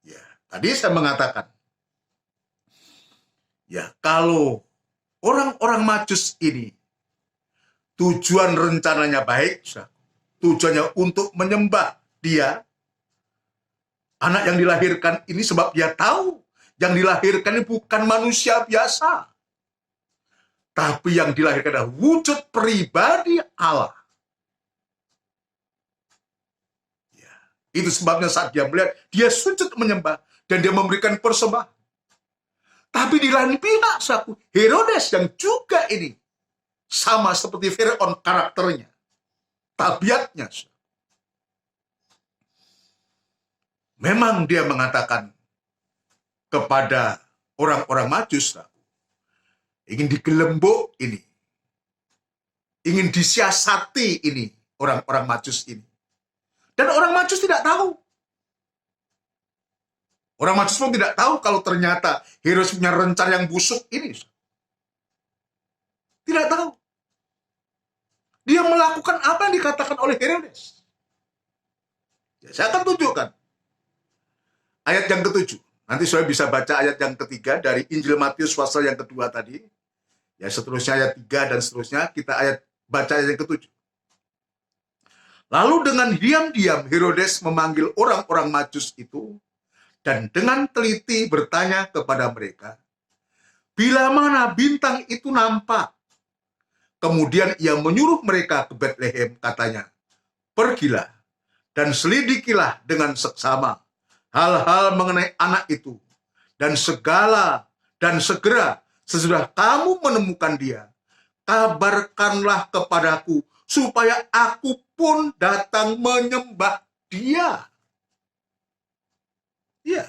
ya, tadi saya mengatakan, ya, kalau orang-orang Majus ini tujuan rencananya baik, tujuannya untuk menyembah dia, anak yang dilahirkan ini, sebab dia tahu yang dilahirkan ini bukan manusia biasa, tapi yang dilahirkan adalah wujud pribadi Allah. Ya, itu sebabnya saat dia melihat, dia sujud menyembah dan dia memberikan persembahan. Tapi di lain pihak, Herodes yang juga ini sama seperti Fir'aun karakternya, tabiatnya. Memang dia mengatakan kepada orang-orang Majus, ingin digelembuk ini, ingin disiasati ini, orang-orang Majus ini. Dan orang Majus tidak tahu. Orang Majus pun tidak tahu kalau ternyata Herodes punya rencana yang busuk ini. Tidak tahu. Dia melakukan apa yang dikatakan oleh Herodes. Ya, saya akan tunjukkan ayat yang ketujuh. Nanti saya bisa baca ayat yang ketiga dari Injil Matius pasal yang kedua tadi. Ya, seterusnya ayat 3 dan seterusnya. Kita baca ayat yang ketujuh. Lalu dengan diam-diam Herodes memanggil orang-orang Majus itu dan dengan teliti bertanya kepada mereka, bila mana bintang itu nampak? Kemudian ia menyuruh mereka ke Betlehem, katanya, pergilah dan selidikilah dengan seksama hal-hal mengenai anak itu, dan segera sesudah kamu menemukan dia, kabarkanlah kepadaku supaya aku pun datang menyembah dia. Ya,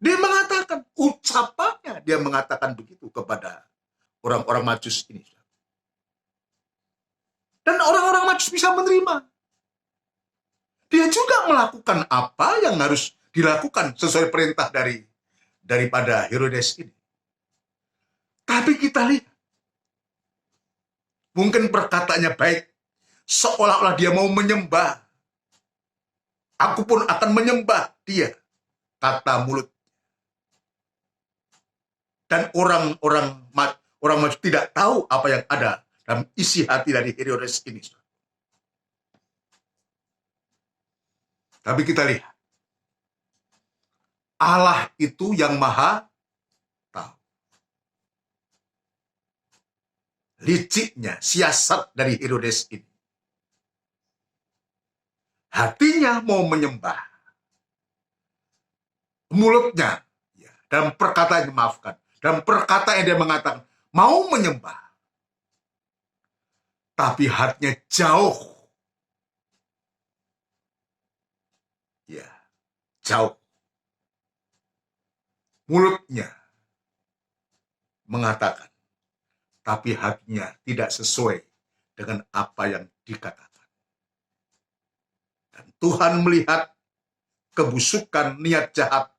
dia mengatakan, ucapannya dia mengatakan begitu kepada orang-orang Majus ini. Dan orang-orang Majus bisa menerima. Dia juga melakukan apa yang harus dilakukan sesuai perintah daripada Herodes ini. Tapi kita lihat, mungkin perkataannya baik, seolah-olah dia mau menyembah. Aku pun akan menyembah dia, kata mulut. Dan orang Majus tidak tahu apa yang ada dalam isi hati dari Herodes ini. Tapi kita lihat, Allah itu yang maha tahu. Liciknya, siasat dari Herodes ini. Hatinya mau menyembah. Mulutnya, ya, dalam perkataan, maafkan, dalam perkataan dia mengatakan, mau menyembah. Tapi hatinya jauh. Ya, jauh. Mulutnya mengatakan, tapi hatinya tidak sesuai dengan apa yang dikatakan. Dan Tuhan melihat kebusukan niat jahat,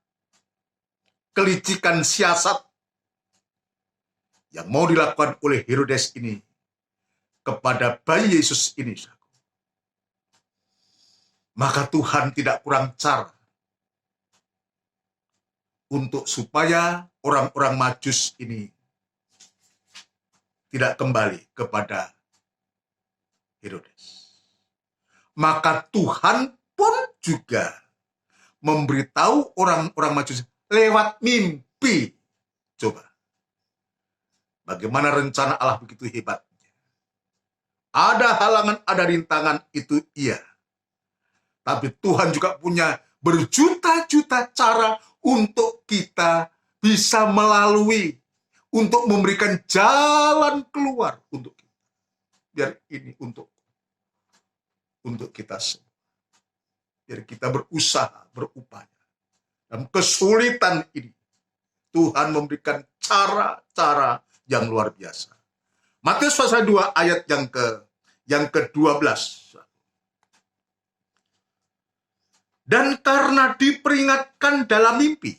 kelicikan siasat yang mau dilakukan oleh Herodes ini kepada bayi Yesus ini. Maka Tuhan tidak kurang cara untuk supaya orang-orang Majus ini tidak kembali kepada Herodes. Maka Tuhan pun juga memberitahu orang-orang Majus lewat mimpi. Coba, bagaimana rencana Allah begitu hebatnya. Ada halangan, ada rintangan, itu iya. Tapi Tuhan juga punya berjuta-juta cara untuk kita bisa melalui, untuk memberikan jalan keluar untuk kita. Biar ini untuk kita semua. Biar kita berusaha, berupaya. Dalam kesulitan ini, Tuhan memberikan cara-cara yang luar biasa. Matius pasal 2 ayat yang ke-12. Dan karena diperingatkan dalam mimpi,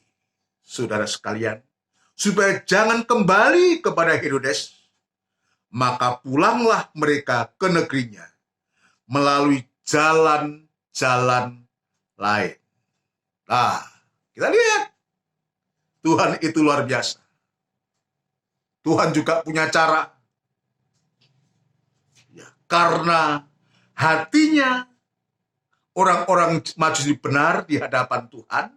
saudara sekalian, supaya jangan kembali kepada Herodes, maka pulanglah mereka ke negerinya melalui jalan-jalan lain. Nah, kita lihat, Tuhan itu luar biasa. Tuhan juga punya cara. Ya, karena hatinya orang-orang Majus benar di hadapan Tuhan,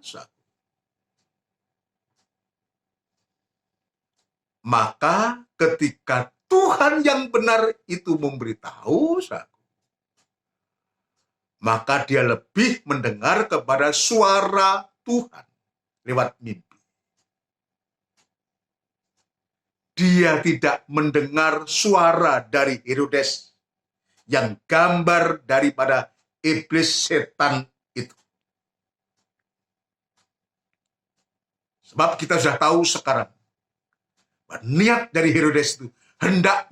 maka ketika Tuhan yang benar itu memberitahu, maka dia lebih mendengar kepada suara Tuhan lewat mimpi. Dia tidak mendengar suara dari Herodes yang gambar daripada iblis setan itu. Sebab kita sudah tahu sekarang bahwa niat dari Herodes itu hendak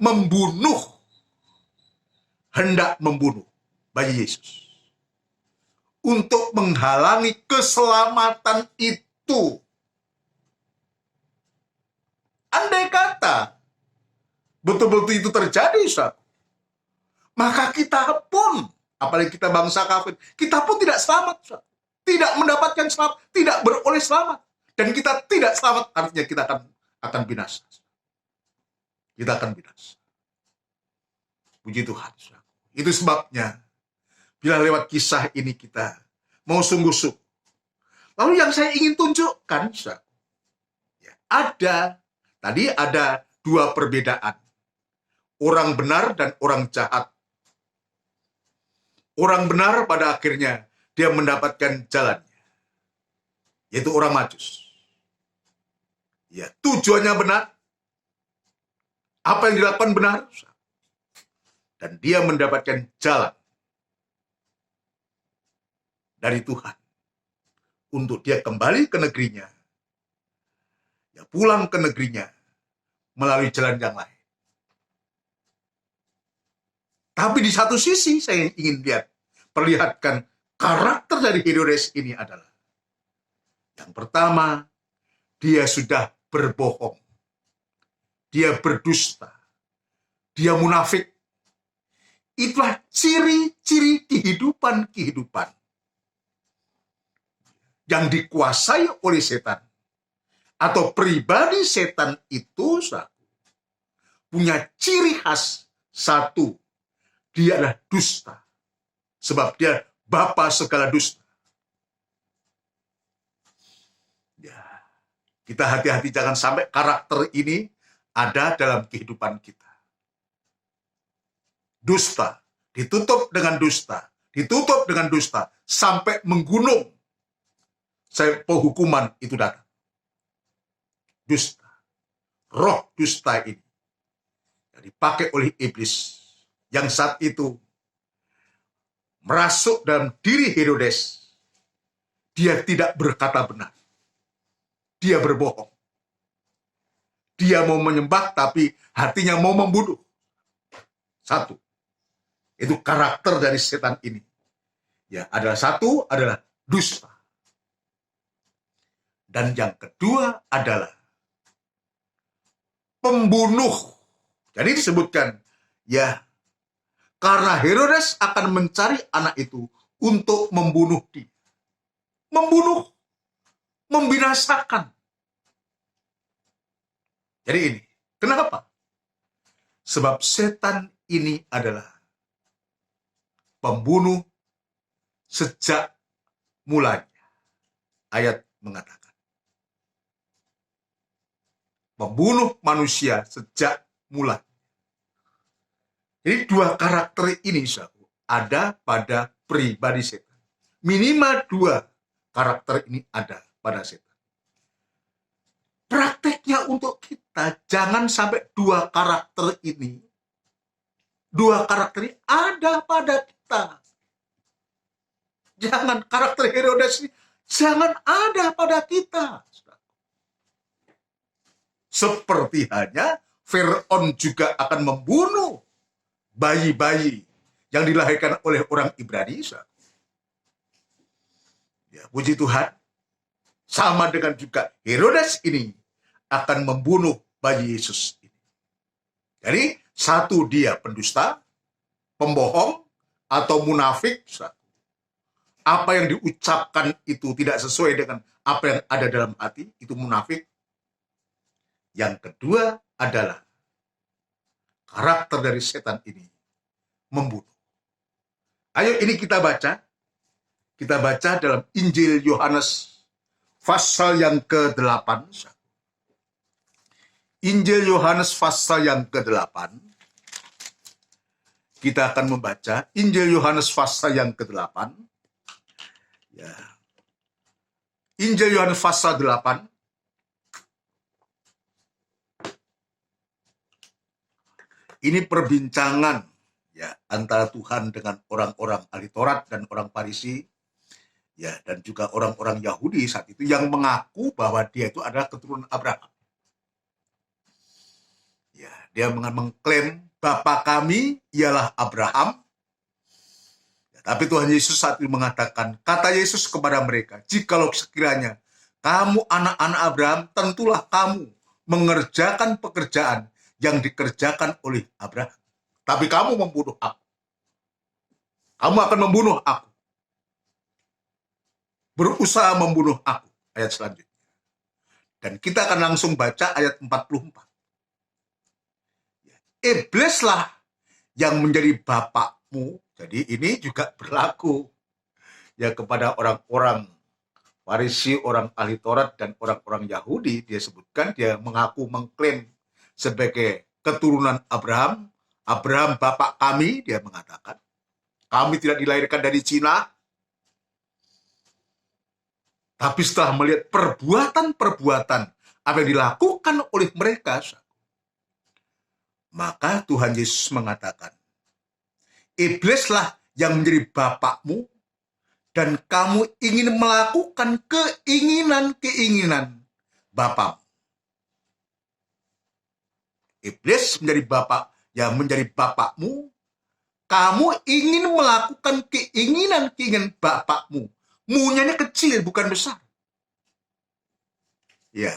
membunuh bayi Yesus untuk menghalangi keselamatan itu. Andai kata betul-betul itu terjadi, saudara, maka kita pun, apalagi kita bangsa kafir, kita pun tidak selamat, saudara. Tidak mendapatkan selamat, tidak beroleh selamat. Dan kita tidak selamat, artinya kita akan binasa. Kita akan binasa. Puji Tuhan, saudara. Itu sebabnya, bila lewat kisah ini kita mau sungguh-sungguh. Lalu yang saya ingin tunjukkan, saudara, tadi ada dua perbedaan. Orang benar dan orang jahat. Orang benar pada akhirnya dia mendapatkan jalannya, yaitu orang Majus. Ya, tujuannya benar. Apa yang dilakukan benar. Dan dia mendapatkan jalan dari Tuhan untuk dia kembali ke negerinya. Ya, pulang ke negerinya melalui jalan yang lain. Tapi di satu sisi saya ingin perlihatkan karakter dari Herodes ini adalah, yang pertama, dia sudah berbohong. Dia berdusta. Dia munafik. Itulah ciri-ciri kehidupan yang dikuasai oleh setan. Atau pribadi setan itu punya ciri khas satu. Dia adalah dusta. Sebab dia bapa segala dusta. Ya, kita hati-hati jangan sampai karakter ini ada dalam kehidupan kita. Dusta, ditutup dengan dusta, sampai menggunung. Sampai penghukuman itu datang. Dusta. Roh dusta ini yang dipakai oleh iblis. Yang saat itu merasuk dalam diri Herodes. Dia tidak berkata benar. Dia berbohong. Dia mau menyembah tapi hatinya mau membunuh. Satu. Itu karakter dari setan ini. Ya, satu adalah dusta. Dan yang kedua adalah pembunuh. Jadi disebutkan, ya, karena Herodes akan mencari anak itu untuk membunuh dia. Membunuh, membinasakan. Jadi ini, kenapa? Sebab setan ini adalah pembunuh sejak mulanya. Ayat mengatakan. Pembunuh manusia sejak mulanya. Jadi dua karakter ini ada pada pribadi setan. Minimal dua karakter ini ada pada setan. Prakteknya untuk kita, jangan sampai dua karakter ini ada pada kita. Jangan karakter Herodes ini, jangan ada pada kita. Seperti hanya Firaun juga akan membunuh bayi-bayi yang dilahirkan oleh orang Ibrani. Ya, puji Tuhan. Sama dengan juga Herodes ini akan membunuh bayi Yesus ini. Jadi, satu, dia pendusta, pembohong, atau munafik. Apa yang diucapkan itu tidak sesuai dengan apa yang ada dalam hati, itu munafik. Yang kedua adalah karakter dari setan ini membunuh. Ayo ini kita baca. Kita baca dalam Injil Yohanes pasal yang ke-8. Injil Yohanes pasal yang ke-8. Kita akan membaca Injil Yohanes pasal yang ke-8. Ya. Injil Yohanes pasal 8. Ini perbincangan ya antara Tuhan dengan orang-orang ahli Taurat dan orang Farisi Ya, dan juga orang-orang Yahudi saat itu yang mengaku bahwa dia itu adalah keturunan Abraham. Ya, dia mengklaim Bapa kami ialah Abraham. Ya, tapi Tuhan Yesus saat itu mengatakan, kata Yesus kepada mereka, jikalau sekiranya kamu anak-anak Abraham, tentulah kamu mengerjakan pekerjaan yang dikerjakan oleh Abraham. Tapi kamu membunuh aku. Kamu akan membunuh aku. Berusaha membunuh aku. Ayat selanjutnya. Dan kita akan langsung baca ayat 44. Iblislah yang menjadi bapakmu. Jadi ini juga berlaku ya kepada orang-orang Farisi, orang ahli Taurat, dan orang-orang Yahudi. Dia sebutkan, dia mengaku mengklaim sebagai keturunan Abraham. Abraham bapak kami, dia mengatakan. Kami tidak dilahirkan dari Cina. Tapi setelah melihat perbuatan-perbuatan apa yang dilakukan oleh mereka, maka Tuhan Yesus mengatakan, iblislah yang menjadi bapakmu, dan kamu ingin melakukan keinginan-keinginan bapamu. Iblis menjadi bapak yang menjadi bapakmu, kamu ingin melakukan keinginan-keinginan bapakmu. Mu-nya kecil, bukan besar. Ya.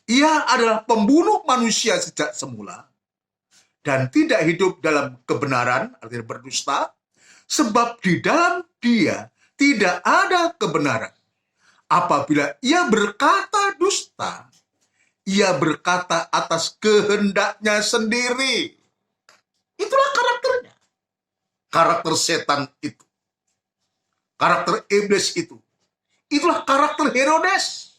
Ia adalah pembunuh manusia sejak semula dan tidak hidup dalam kebenaran, artinya berdusta, sebab di dalam dia tidak ada kebenaran. Apabila ia berkata dusta, ia berkata atas kehendaknya sendiri. Itulah karakternya. Karakter setan itu. Karakter iblis itu. Itulah karakter Herodes.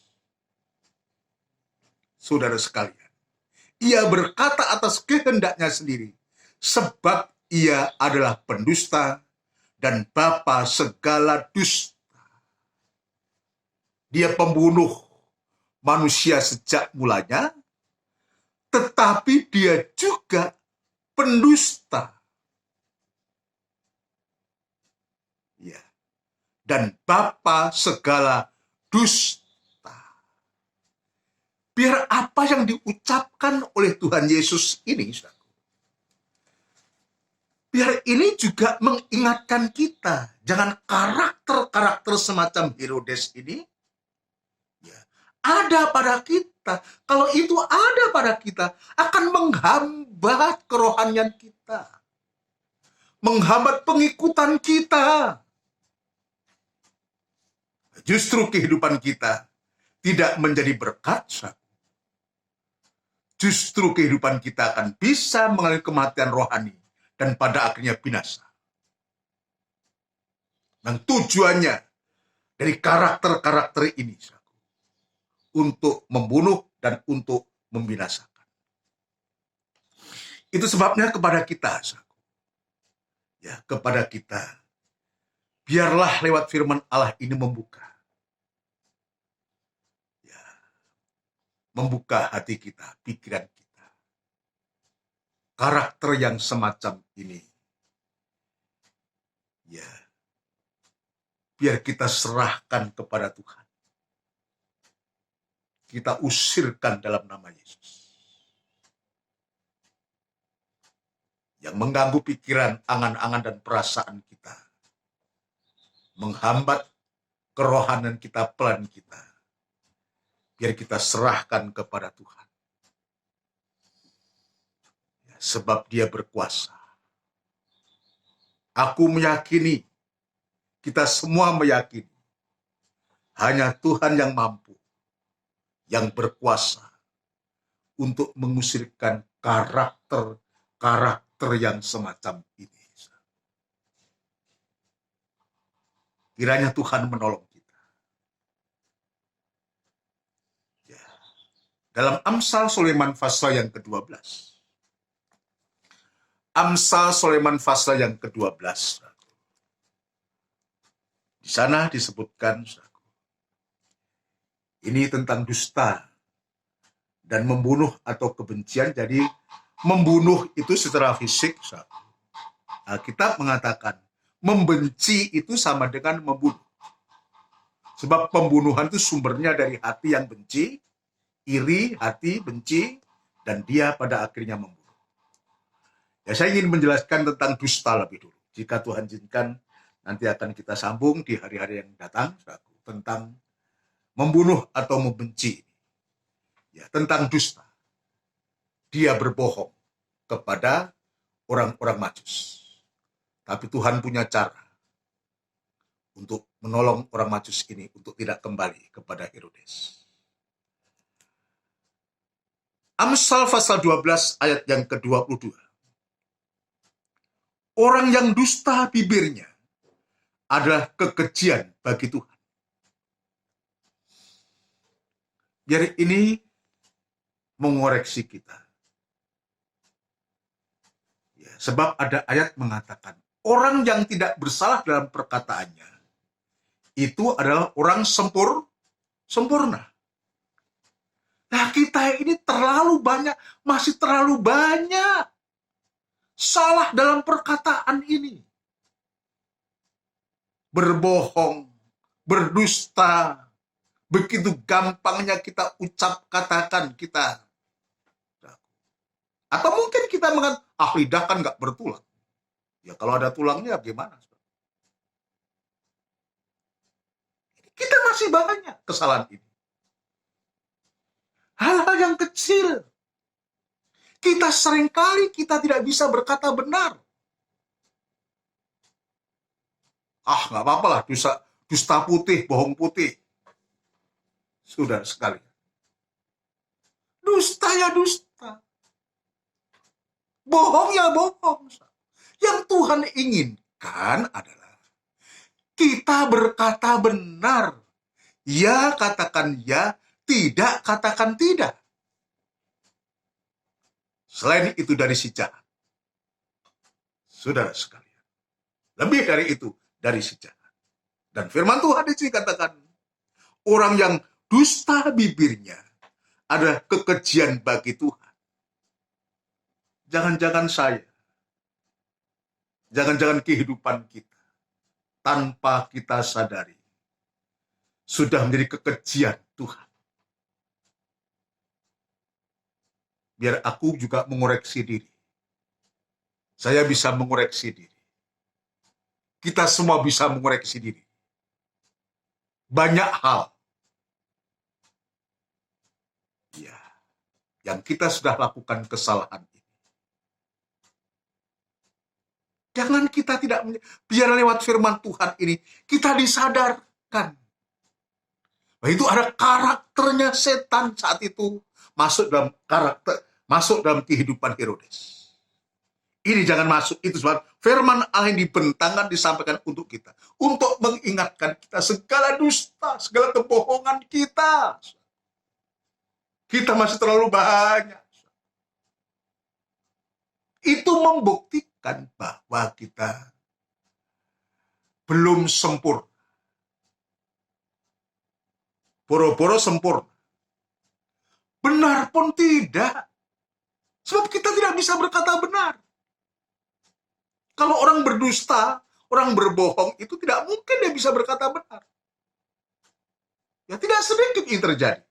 Saudara sekalian, ia berkata atas kehendaknya sendiri, sebab ia adalah pendusta dan bapa segala dusta. Dia pembunuh manusia sejak mulanya, tetapi dia juga pendusta. Ya. Dan bapa segala dusta. Biar apa yang diucapkan oleh Tuhan Yesus ini, biar ini juga mengingatkan kita, jangan karakter-karakter semacam Herodes ini ya, ada pada kita. Kalau itu ada pada kita, akan menghambat kerohanian kita, menghambat pengikutan kita. Justru kehidupan kita tidak menjadi berkat. Justru kehidupan kita akan bisa mengalami kematian rohani dan pada akhirnya binasa. Dan tujuannya dari karakter-karakter ini untuk membunuh dan untuk membinasakan. Itu sebabnya kepada kita, ya, kepada kita, biarlah lewat firman Allah ini membuka hati kita, pikiran kita. Karakter yang semacam ini, ya, biar kita serahkan kepada Tuhan. Kita usirkan dalam nama Yesus. Yang mengganggu pikiran, angan-angan, dan perasaan kita. Menghambat kerohanian kita, pelan kita. Biar kita serahkan kepada Tuhan. Ya, sebab dia berkuasa. Aku meyakini, kita semua meyakini, hanya Tuhan yang mampu, yang berkuasa untuk mengusirkan karakter yang semacam ini. Kiranya Tuhan menolong. Dalam Amsal Sulaiman pasal yang ke-12. Amsal Sulaiman pasal yang ke-12. Di sana disebutkan, ini tentang dusta dan membunuh atau kebencian. Jadi membunuh itu secara fisik. Alkitab mengatakan Membenci itu sama dengan membunuh. Sebab pembunuhan itu sumbernya dari hati yang benci, iri, hati benci, dan dia pada akhirnya membunuh. Ya, saya ingin menjelaskan tentang dusta lebih dulu. Jika Tuhan izinkan, nanti akan kita sambung di hari-hari yang datang tentang membunuh atau membenci. Ya, tentang dusta. Dia berbohong kepada orang-orang Majus. Tapi Tuhan punya cara untuk menolong orang Majus ini untuk tidak kembali kepada Herodes. Amsal pasal 12 ayat yang ke-22. Orang yang dusta bibirnya adalah kekejian bagi Tuhan. Biar ini mengoreksi kita. Ya, sebab ada ayat mengatakan, orang yang tidak bersalah dalam perkataannya, itu adalah orang sempurna. Nah, kita ini terlalu banyak, masih terlalu banyak salah dalam perkataan ini. Berbohong, berdusta, begitu gampangnya kita katakan kita. Atau mungkin kita mengatakan, lidah kan nggak bertulang. Ya kalau ada tulangnya gimana? Kita masih banyak kesalahan ini. Hal-hal yang kecil. Kita seringkali tidak bisa berkata benar. Nggak apa-apa lah, dusta putih, bohong putih. Sudah sekali. Dusta ya dusta. Bohong ya bohong. Yang Tuhan inginkan adalah kita berkata benar. Ya katakan ya, tidak katakan tidak. Selain itu dari si jahat. Saudara sekalian. Lebih dari itu, dari si jahat. Dan firman Tuhan di sini katakan, orang yang dusta bibirnya adalah kekejian bagi Tuhan. Jangan-jangan saya, jangan-jangan kehidupan kita, tanpa kita sadari, sudah menjadi kekejian Tuhan. Biar aku juga mengoreksi diri. Saya bisa mengoreksi diri. Kita semua bisa mengoreksi diri. Banyak hal ya, yang kita sudah lakukan kesalahan ini. Jangan kita tidak, biar lewat firman Tuhan ini, kita disadarkan. Nah, itu ada karakternya setan saat itu masuk dalam kehidupan Herodes. Ini jangan masuk, itu sebab firman Allah yang dibentangkan disampaikan untuk kita. Untuk mengingatkan kita segala dusta, segala kebohongan kita. Kita masih terlalu banyak. Itu membuktikan bahwa kita belum sempurna. Boro-boro sempurna. Benar pun tidak. Sebab kita tidak bisa berkata benar. Kalau orang berdusta, orang berbohong, itu tidak mungkin dia bisa berkata benar. Ya tidak sedikit ini terjadi.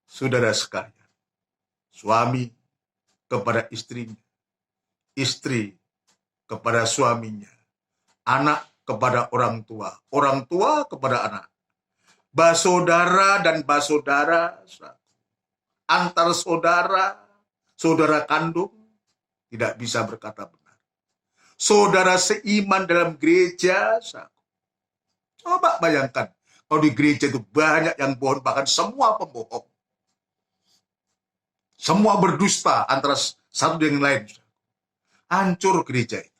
Saudara sekalian, suami kepada istrinya, istri kepada suaminya, anak kepada orang tua kepada anak, basodara dan basodara, antar saudara, saudara kandung, tidak bisa berkata benar. Saudara seiman dalam gereja, coba bayangkan, kalau di gereja itu banyak yang bohong, bahkan semua pembohong. Semua berdusta antara satu dengan lain. Hancur gereja itu.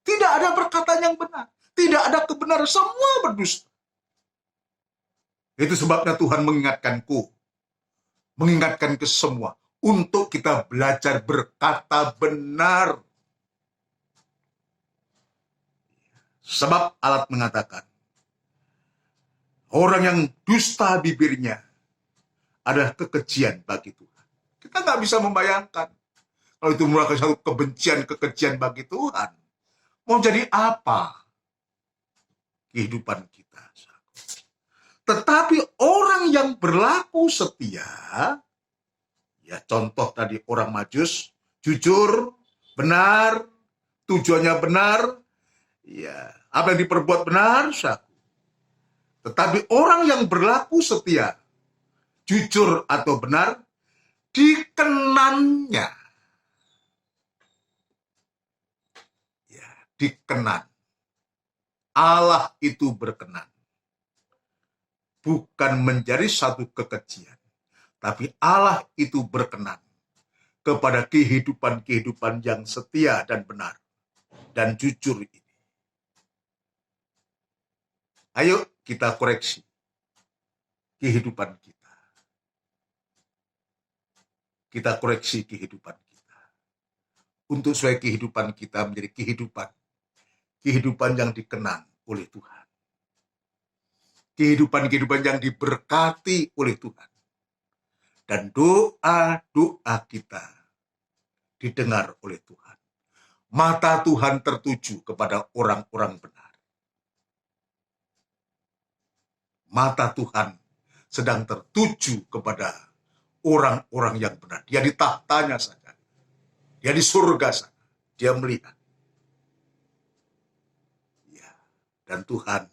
Tidak ada perkataan yang benar. Tidak ada kebenaran. Semua berdusta. Itu sebabnya Tuhan mengingatkanku. Mengingatkan ke semua. Untuk kita belajar berkata benar. Sebab alat mengatakan. Orang yang dusta bibirnya adalah kekejian bagi Tuhan. Kita nggak bisa membayangkan. kalau itu merupakan satu kekejian bagi Tuhan, mau jadi apa kehidupan kita? Tetapi orang yang berlaku setia, ya contoh tadi orang Majus, jujur, benar, tujuannya benar, ya apa yang diperbuat benar, saku. Tetapi orang yang berlaku setia, jujur atau benar, dikenannya, ya dikenan. Allah itu berkenan, bukan menjadi satu kekejian, tapi Allah itu berkenan kepada kehidupan-kehidupan yang setia dan benar dan jujur ini. Ayo kita koreksi kehidupan kita. Kita koreksi kehidupan kita. Untuk supaya kehidupan kita menjadi kehidupan yang dikenang oleh Tuhan. Kehidupan-kehidupan yang diberkati oleh Tuhan. Dan doa-doa kita didengar oleh Tuhan. Mata Tuhan tertuju kepada orang-orang benar. Mata Tuhan sedang tertuju kepada orang-orang yang benar. Dia di tahtanya saja. Dia di surga sana. Dia melihat. Ya. Dan Tuhan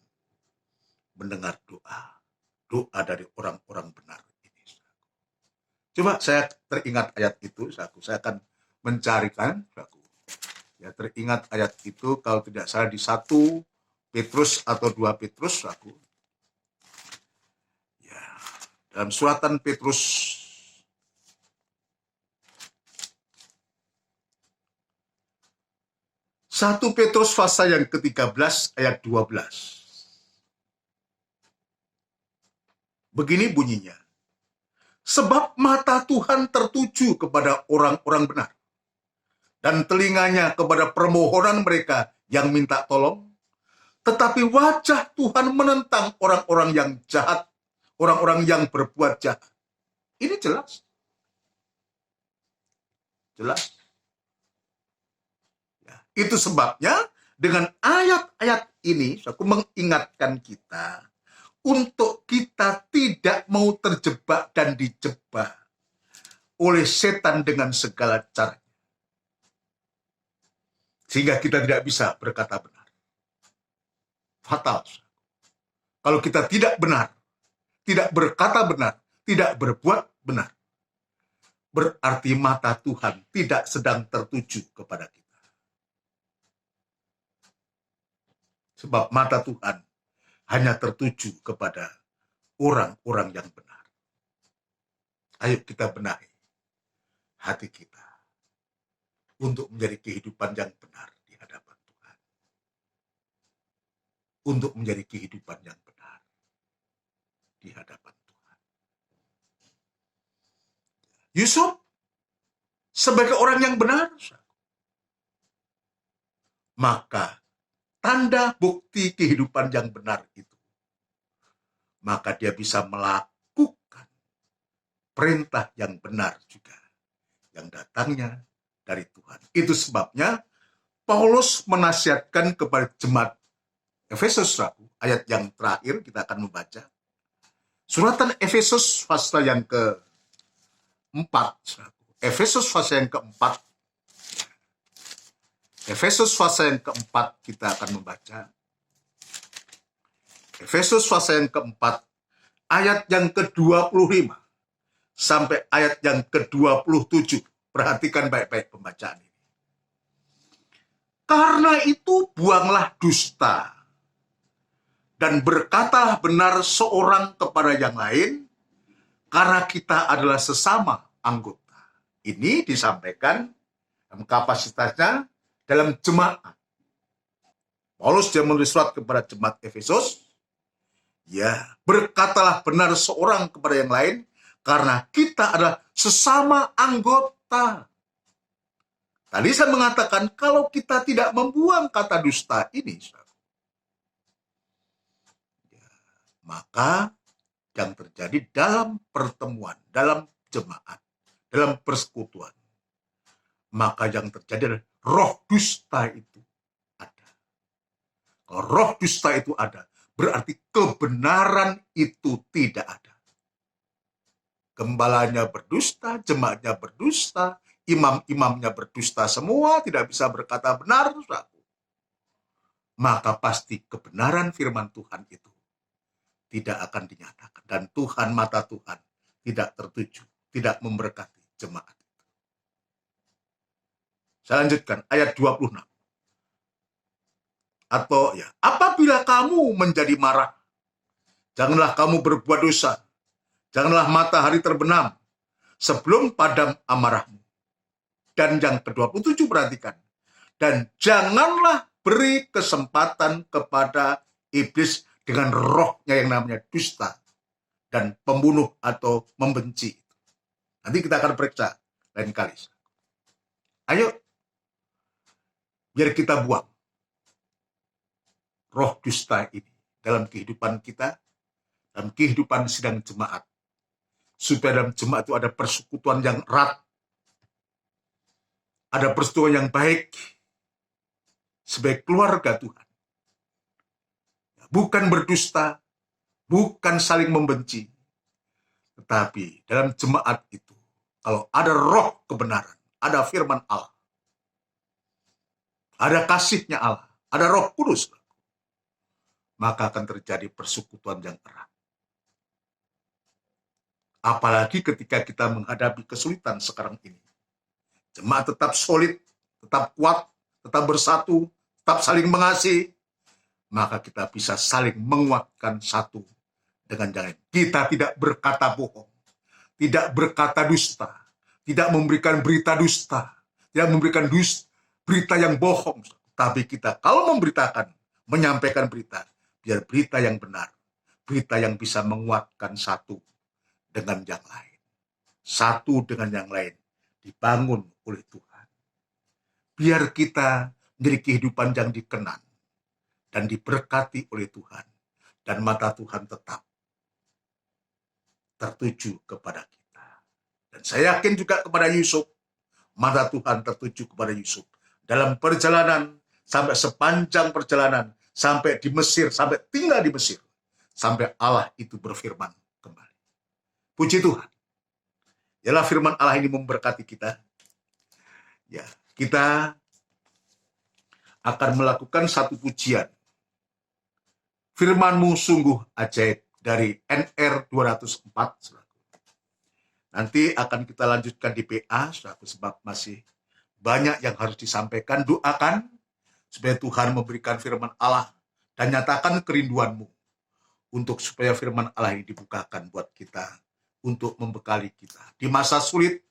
mendengar doa dari orang-orang benar ini. Coba saya teringat ayat itu, saya akan mencarikan. Ya, teringat ayat itu kalau tidak salah di 1 Petrus atau 2 Petrus. Ya, dalam suratan Petrus 1 Petrus pasal yang ke-13 ayat 12. Begini bunyinya. Sebab mata Tuhan tertuju kepada orang-orang benar, dan telinganya kepada permohonan mereka yang minta tolong. Tetapi wajah Tuhan menentang orang-orang yang jahat, orang-orang yang berbuat jahat. Ini jelas. Jelas. Ya, itu sebabnya dengan ayat-ayat ini, aku mengingatkan kita untuk kita tidak mau terjebak dan dijebak oleh setan dengan segala cara. Sehingga kita tidak bisa berkata benar. Fatal. Kalau kita tidak benar, tidak berkata benar, tidak berbuat benar, berarti mata Tuhan tidak sedang tertuju kepada kita. Sebab mata Tuhan hanya tertuju kepada orang-orang yang benar. Ayo kita benahi hati kita untuk menjadi kehidupan yang benar di hadapan Tuhan. Untuk menjadi kehidupan yang benar di hadapan Tuhan. Yusuf sebagai orang yang benar, maka tanda bukti kehidupan yang benar itu, maka dia bisa melakukan perintah yang benar juga, yang datangnya dari Tuhan. Itu sebabnya Paulus menasihatkan kepada jemaat Efesus, ayat yang terakhir kita akan membaca. Suratan Efesus pasal yang ke-4. Efesus pasal yang ke-4. Efesus pasal yang ke-4 kita akan membaca. Efesus pasal yang ke-4 ayat yang ke-25 sampai ayat yang ke-27. Perhatikan baik-baik pembacaan ini. Karena itu buanglah dusta dan berkatalah benar seorang kepada yang lain, karena kita adalah sesama anggota. Ini disampaikan dalam kapasitasnya dalam jemaat. Paulus dia menulis surat kepada jemaat Efesus. Ya, berkatalah benar seorang kepada yang lain, karena kita adalah sesama anggota. Tadi saya mengatakan kalau kita tidak membuang kata dusta ini, maka yang terjadi dalam pertemuan, dalam jemaat, dalam persekutuan, maka yang terjadi adalah roh dusta itu ada. Kalau roh dusta itu ada, berarti kebenaran itu tidak ada. Gembalanya berdusta, jemaatnya berdusta, imam-imamnya berdusta, semua tidak bisa berkata benar, maka pasti kebenaran firman Tuhan itu tidak akan dinyatakan. Dan Tuhan, mata Tuhan tidak tertuju, tidak memberkati jemaat. Saya lanjutkan, ayat 26. Atau ya, apabila kamu menjadi marah, janganlah kamu berbuat dosa, janganlah matahari terbenam sebelum padam amarahmu. Dan yang ke-27 perhatikan, dan janganlah beri kesempatan kepada iblis dengan rohnya yang namanya dusta dan pembunuh atau membenci. Nanti kita akan periksa lain kali. Ayo, biar kita buang roh dusta ini dalam kehidupan kita, dalam kehidupan sidang jemaat. Supaya dalam jemaat itu ada persekutuan yang erat, ada persekutuan yang baik sebagai keluarga Tuhan. Bukan berdusta, bukan saling membenci, tetapi dalam jemaat itu, kalau ada roh kebenaran, ada firman Allah, ada kasihnya Allah, ada Roh Kudus, maka akan terjadi persekutuan yang erat. Apalagi ketika kita menghadapi kesulitan sekarang ini. Jemaat tetap solid, tetap kuat, tetap bersatu, tetap saling mengasihi, maka kita bisa saling menguatkan satu dengan yang lain. Kita tidak berkata bohong, tidak berkata dusta, tidak memberikan berita dusta, tidak memberikan berita yang bohong. Tapi kita kalau memberitakan, menyampaikan berita, biar berita yang benar, berita yang bisa menguatkan satu dengan yang lain. Satu dengan yang lain dibangun oleh Tuhan. Biar kita menjadi kehidupan yang dikenan dan diberkati oleh Tuhan. Dan mata Tuhan tetap tertuju kepada kita. Dan saya yakin juga kepada Yusuf, mata Tuhan tertuju kepada Yusuf. Dalam perjalanan, sampai sepanjang perjalanan, sampai di Mesir, sampai tinggal di Mesir, sampai Allah itu berfirman kembali. Puji Tuhan. Ialah firman Allah ini memberkati kita. Ya, kita akan melakukan satu pujian. Firman-Mu sungguh ajaib dari NR 204. Nanti akan kita lanjutkan di PA, sebab masih banyak yang harus disampaikan. Doakan supaya Tuhan memberikan firman Allah dan nyatakan kerinduan-Mu untuk supaya firman Allah ini dibukakan buat kita untuk membekali kita di masa sulit.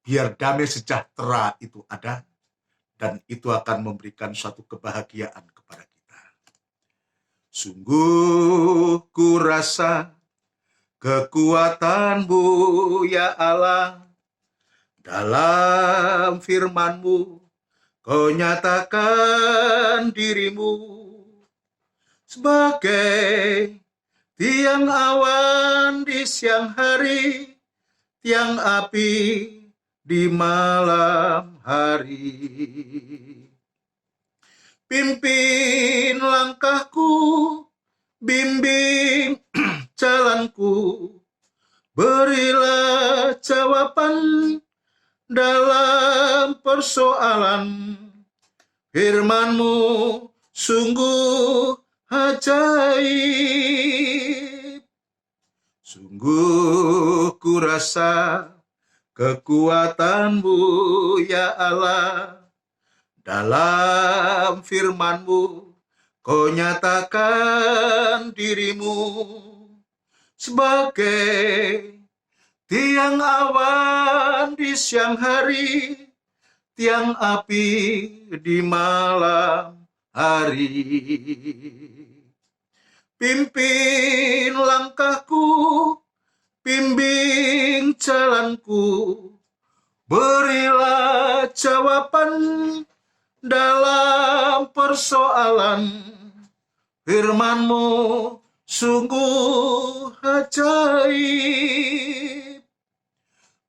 Biar damai sejahtera itu ada, dan itu akan memberikan suatu kebahagiaan kepada kita. Sungguh ku rasa kekuatan-Mu ya Allah, dalam firman-Mu Kau nyatakan diri-Mu sebagai tiang awan di siang hari, tiang api di malam hari. Pimpin langkahku, bimbing jalanku, berilah jawaban dalam persoalan. Firman-Mu sungguh ajaib. Sungguh ku rasa kekuatan-Mu ya Allah, dalam firman-Mu Kau nyatakan diri-Mu sebagai tiang awan di siang hari, tiang api di malam hari. Pimpin langkahku, bimbing jalanku, berilah jawaban dalam persoalan. Firman-Mu sungguh ajaib.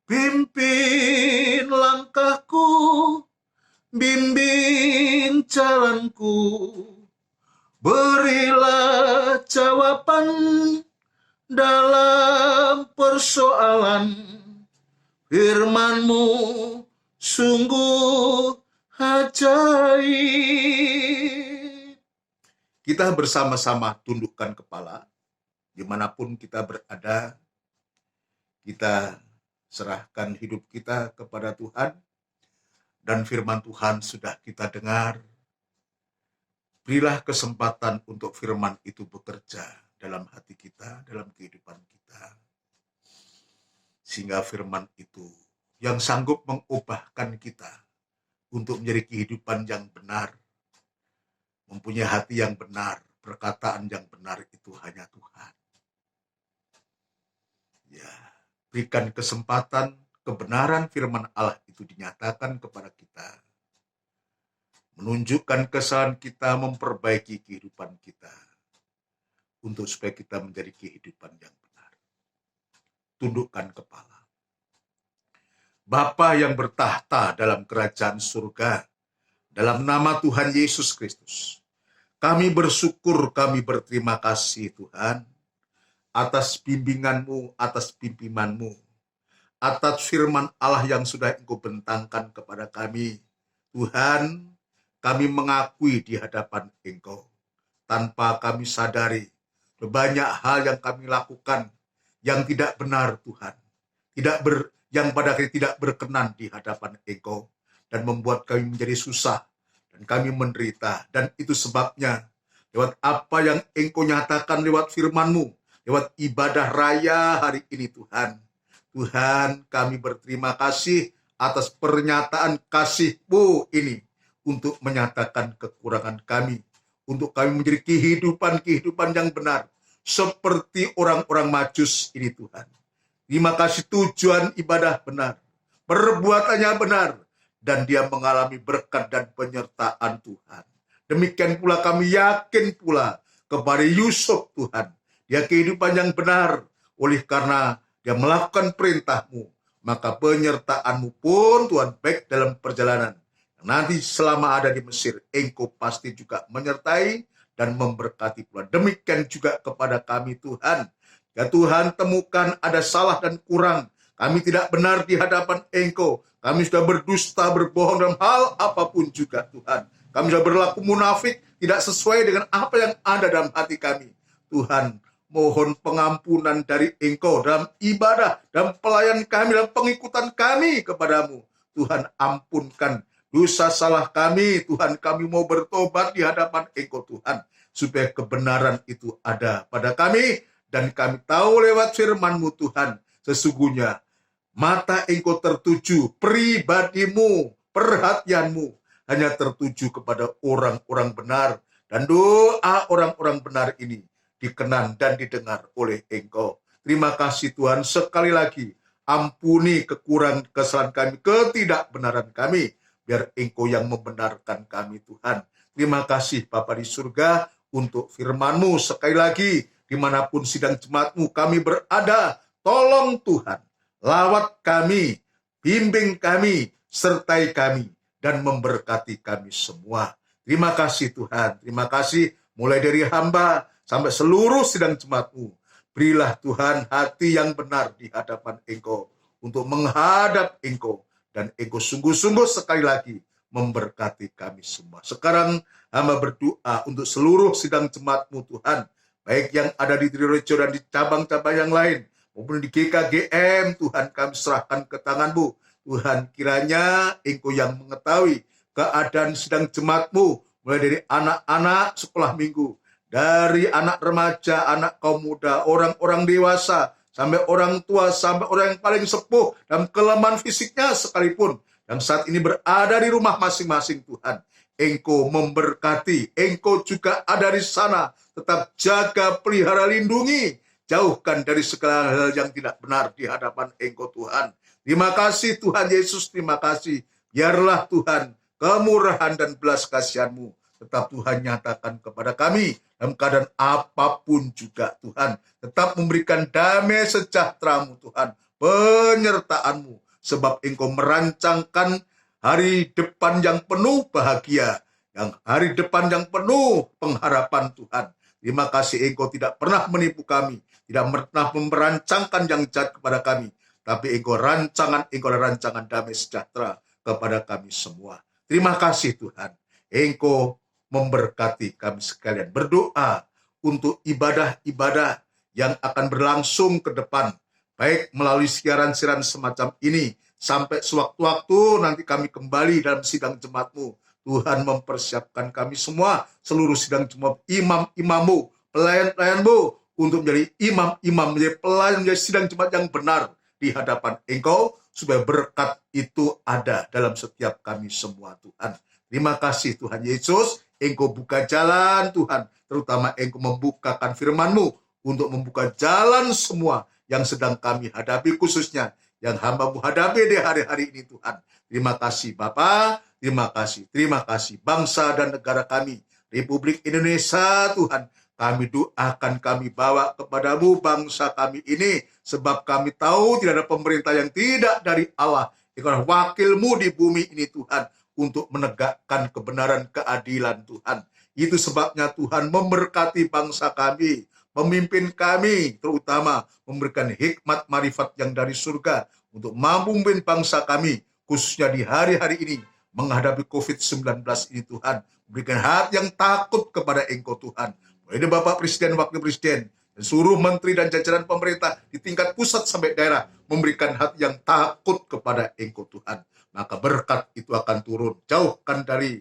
Pimpin langkahku, Tuhanku, berilah jawaban dalam persoalan. Firman-Mu sungguh ajaib. Kita bersama-sama tundukkan kepala, dimanapun kita berada, kita serahkan hidup kita kepada Tuhan, dan firman Tuhan sudah kita dengar. Berilah kesempatan untuk firman itu bekerja dalam hati kita, dalam kehidupan kita. Sehingga firman itu yang sanggup mengubahkan kita untuk menjadi kehidupan yang benar, mempunyai hati yang benar, perkataan yang benar itu hanya Tuhan. Ya, berikan kesempatan kebenaran firman Allah itu dinyatakan kepada kita, menunjukkan kesalahan kita, memperbaiki kehidupan kita, untuk supaya kita menjadi kehidupan yang benar. Tundukkan kepala. Bapa yang bertahta dalam kerajaan surga, dalam nama Tuhan Yesus Kristus, kami bersyukur, kami berterima kasih Tuhan, atas bimbingan-Mu, atas pimpinan-Mu, atas firman Allah yang sudah Engkau bentangkan kepada kami. Tuhan, kami mengakui di hadapan Engkau, tanpa kami sadari, banyak hal yang kami lakukan yang tidak benar Tuhan, yang pada akhirnya tidak berkenan di hadapan Engkau, dan membuat kami menjadi susah, dan kami menderita. Dan itu sebabnya, lewat apa yang Engkau nyatakan lewat firman-Mu, lewat ibadah raya hari ini Tuhan, kami berterima kasih atas pernyataan kasih-Mu ini, untuk menyatakan kekurangan kami, untuk kami menjadi kehidupan yang benar, seperti orang-orang Majus ini Tuhan. Terima kasih, tujuan ibadah benar, perbuatannya benar, dan dia mengalami berkat dan penyertaan Tuhan. Demikian pula kami yakin pula kepada Yusuf Tuhan. Dia kehidupan yang benar, oleh karena dia melakukan perintah-Mu, maka penyertaan-Mu pun Tuhan baik dalam perjalanan. Nanti selama ada di Mesir, Engkau pasti juga menyertai dan memberkati pula. Demikian juga kepada kami Tuhan. Ya Tuhan, temukan ada salah dan kurang. Kami tidak benar di hadapan Engkau. Kami sudah berdusta, berbohong dalam hal apapun juga Tuhan. Kami sudah berlaku munafik, tidak sesuai dengan apa yang ada dalam hati kami. Tuhan, mohon pengampunan dari Engkau dalam ibadah, dalam pelayan kami, dalam pengikutan kami kepadamu. Tuhan, ampunkan dosa salah kami. Tuhan, kami mau bertobat di hadapan Engkau Tuhan, supaya kebenaran itu ada pada kami. Dan kami tahu lewat firman-Mu Tuhan, sesungguhnya mata Engkau tertuju, pribadi-Mu, perhatian-Mu hanya tertuju kepada orang-orang benar. Dan doa orang-orang benar ini dikenan dan didengar oleh Engkau. Terima kasih Tuhan, sekali lagi ampuni kekurangan kesalahan kami, ketidakbenaran kami, biar Engkau yang membenarkan kami Tuhan. Terima kasih Bapa di surga untuk firman-Mu. Sekali lagi, dimanapun sidang jemaat-Mu kami berada, tolong Tuhan, lawat kami, bimbing kami, sertai kami, dan memberkati kami semua. Terima kasih Tuhan, terima kasih mulai dari hamba sampai seluruh sidang jemaat-Mu. Berilah Tuhan hati yang benar di hadapan Engkau, untuk menghadap Engkau, dan Engkau sungguh-sungguh sekali lagi memberkati kami semua. Sekarang hamba berdoa untuk seluruh sidang jemaat-Mu Tuhan, baik yang ada di Trirejo dan di cabang-cabang yang lain, maupun di GKGM, Tuhan kami serahkan ke tangan-Mu. Tuhan, kiranya Engkau yang mengetahui keadaan sidang jemaat-Mu, mulai dari anak-anak sekolah minggu, dari anak remaja, anak kaum muda, orang-orang dewasa, sampai orang tua, sampai orang yang paling sepuh, dalam kelemahan fisiknya sekalipun, yang saat ini berada di rumah masing-masing Tuhan. Engkau memberkati, Engkau juga ada di sana, tetap jaga, pelihara, lindungi, jauhkan dari segala hal yang tidak benar di hadapan Engkau Tuhan. Terima kasih Tuhan Yesus, terima kasih. Biarlah Tuhan kemurahan dan belas kasihan-Mu tetap Tuhan nyatakan kepada kami dalam keadaan apapun juga Tuhan. Tetap memberikan damai sejahtera-Mu Tuhan, penyertaan-Mu, sebab Engkau merancangkan hari depan yang penuh bahagia, yang hari depan yang penuh pengharapan Tuhan. Terima kasih Engkau tidak pernah menipu kami, tidak pernah merancangkan yang jahat kepada kami, tapi Engkau adalah rancangan damai sejahtera kepada kami semua. Terima kasih Tuhan, Engkau memberkati kami sekalian. Berdoa untuk ibadah-ibadah yang akan berlangsung ke depan, baik melalui siaran-siaran semacam ini, sampai sewaktu-waktu nanti kami kembali dalam sidang jemaat-Mu. Tuhan mempersiapkan kami semua, seluruh sidang jemaat, imam-imam-Mu, pelayan-pelayan-Mu, untuk menjadi imam-imam, menjadi pelayan, menjadi sidang jemaat yang benar di hadapan Engkau, supaya berkat itu ada dalam setiap kami semua, Tuhan. Terima kasih Tuhan Yesus, Engkau buka jalan Tuhan, terutama Engkau membukakan firman-Mu untuk membuka jalan semua yang sedang kami hadapi, khususnya yang hamba-Mu hadapi di hari-hari ini Tuhan. Terima kasih Bapa, terima kasih bangsa dan negara kami, Republik Indonesia Tuhan. Kami doakan, kami bawa kepadamu bangsa kami ini, sebab kami tahu tidak ada pemerintah yang tidak dari Allah. Engkau adalah wakil-Mu di bumi ini Tuhan, untuk menegakkan kebenaran, keadilan Tuhan. Itu sebabnya Tuhan memberkati bangsa kami, memimpin kami, terutama memberikan hikmat marifat yang dari surga untuk mampu memimpin bangsa kami, khususnya di hari-hari ini menghadapi COVID-19 ini Tuhan. Berikan hati yang takut kepada Engkau Tuhan. Mulai dari Bapak Presiden, Wakil Presiden, dan seluruh menteri dan jajaran pemerintah di tingkat pusat sampai daerah, memberikan hati yang takut kepada Engkau Tuhan. Maka berkat itu akan turun. Jauhkan dari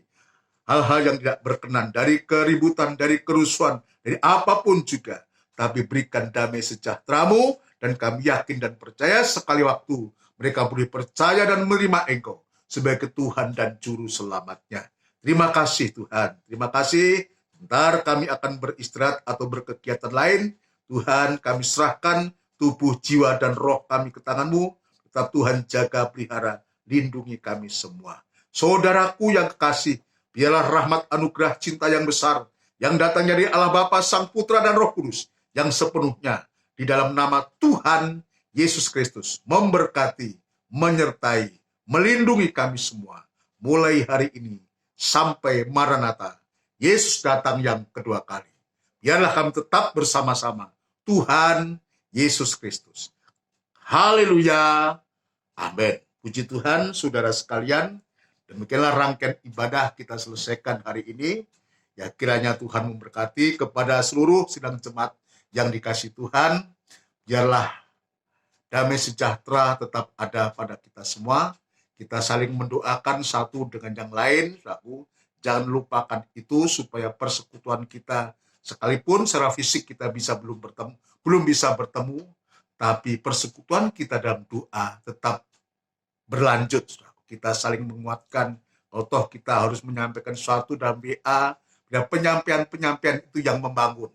hal-hal yang tidak berkenan, dari keributan, dari kerusuhan, dari apapun juga. Tapi berikan damai sejahtera-Mu, dan kami yakin dan percaya sekali waktu mereka boleh percaya dan menerima Engkau sebagai Tuhan dan Juru Selamatnya. Terima kasih Tuhan, terima kasih. Bentar kami akan beristirahat atau berkegiatan lain. Tuhan, kami serahkan tubuh, jiwa, dan roh kami ke tangan-Mu. Tetap Tuhan jaga, pelihara, lindungi kami semua. Saudaraku yang kekasih, biarlah rahmat, anugerah, cinta yang besar yang datang dari Allah Bapa, Sang Putra, dan Roh Kudus yang sepenuhnya di dalam nama Tuhan Yesus Kristus memberkati, menyertai, melindungi kami semua mulai hari ini sampai Maranatha, Yesus datang yang kedua kali. Biarlah kami tetap bersama-sama Tuhan Yesus Kristus. Haleluya. Amin. Puji Tuhan, saudara sekalian, demikianlah rangkaian ibadah kita selesaikan hari ini. Ya, kiranya Tuhan memberkati kepada seluruh sidang jemaat yang dikasih Tuhan. Biarlah damai sejahtera tetap ada pada kita semua. Kita saling mendoakan satu dengan yang lain. Jangan lupakan itu supaya persekutuan kita, sekalipun secara fisik kita belum bisa bertemu, tapi persekutuan kita dalam doa tetap berlanjut. Kita saling menguatkan. Kalau toh kita harus menyampaikan sesuatu dalam WA, dan penyampaian itu yang membangun.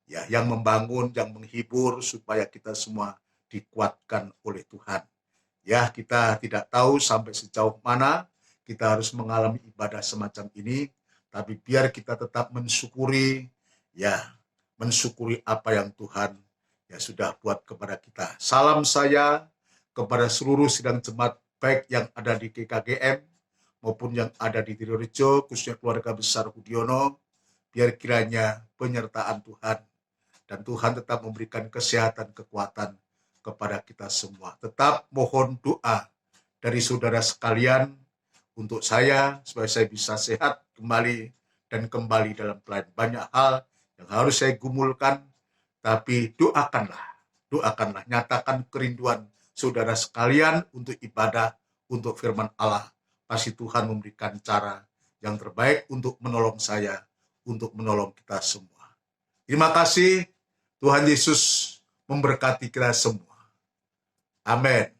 Ya, yang membangun, yang menghibur, supaya kita semua dikuatkan oleh Tuhan. Ya, kita tidak tahu sampai sejauh mana kita harus mengalami ibadah semacam ini, tapi biar kita tetap mensyukuri, mensyukuri apa yang Tuhan sudah buat kepada kita. Salam saya kepada seluruh sidang jemaat, baik yang ada di GKGM maupun yang ada di Trirorejo, khususnya keluarga besar Hudiono. Biar kiranya penyertaan Tuhan, dan Tuhan tetap memberikan kesehatan, kekuatan kepada kita semua. Tetap mohon doa dari saudara sekalian untuk saya, supaya saya bisa sehat kembali dan kembali dalam pelayanan. Banyak hal yang harus saya gumulkan, tapi doakanlah, nyatakan kerinduan saudara sekalian untuk ibadah, untuk firman Allah. Pasti Tuhan memberikan cara yang terbaik untuk menolong saya, untuk menolong kita semua. Terima kasih, Tuhan Yesus memberkati kita semua. Amin.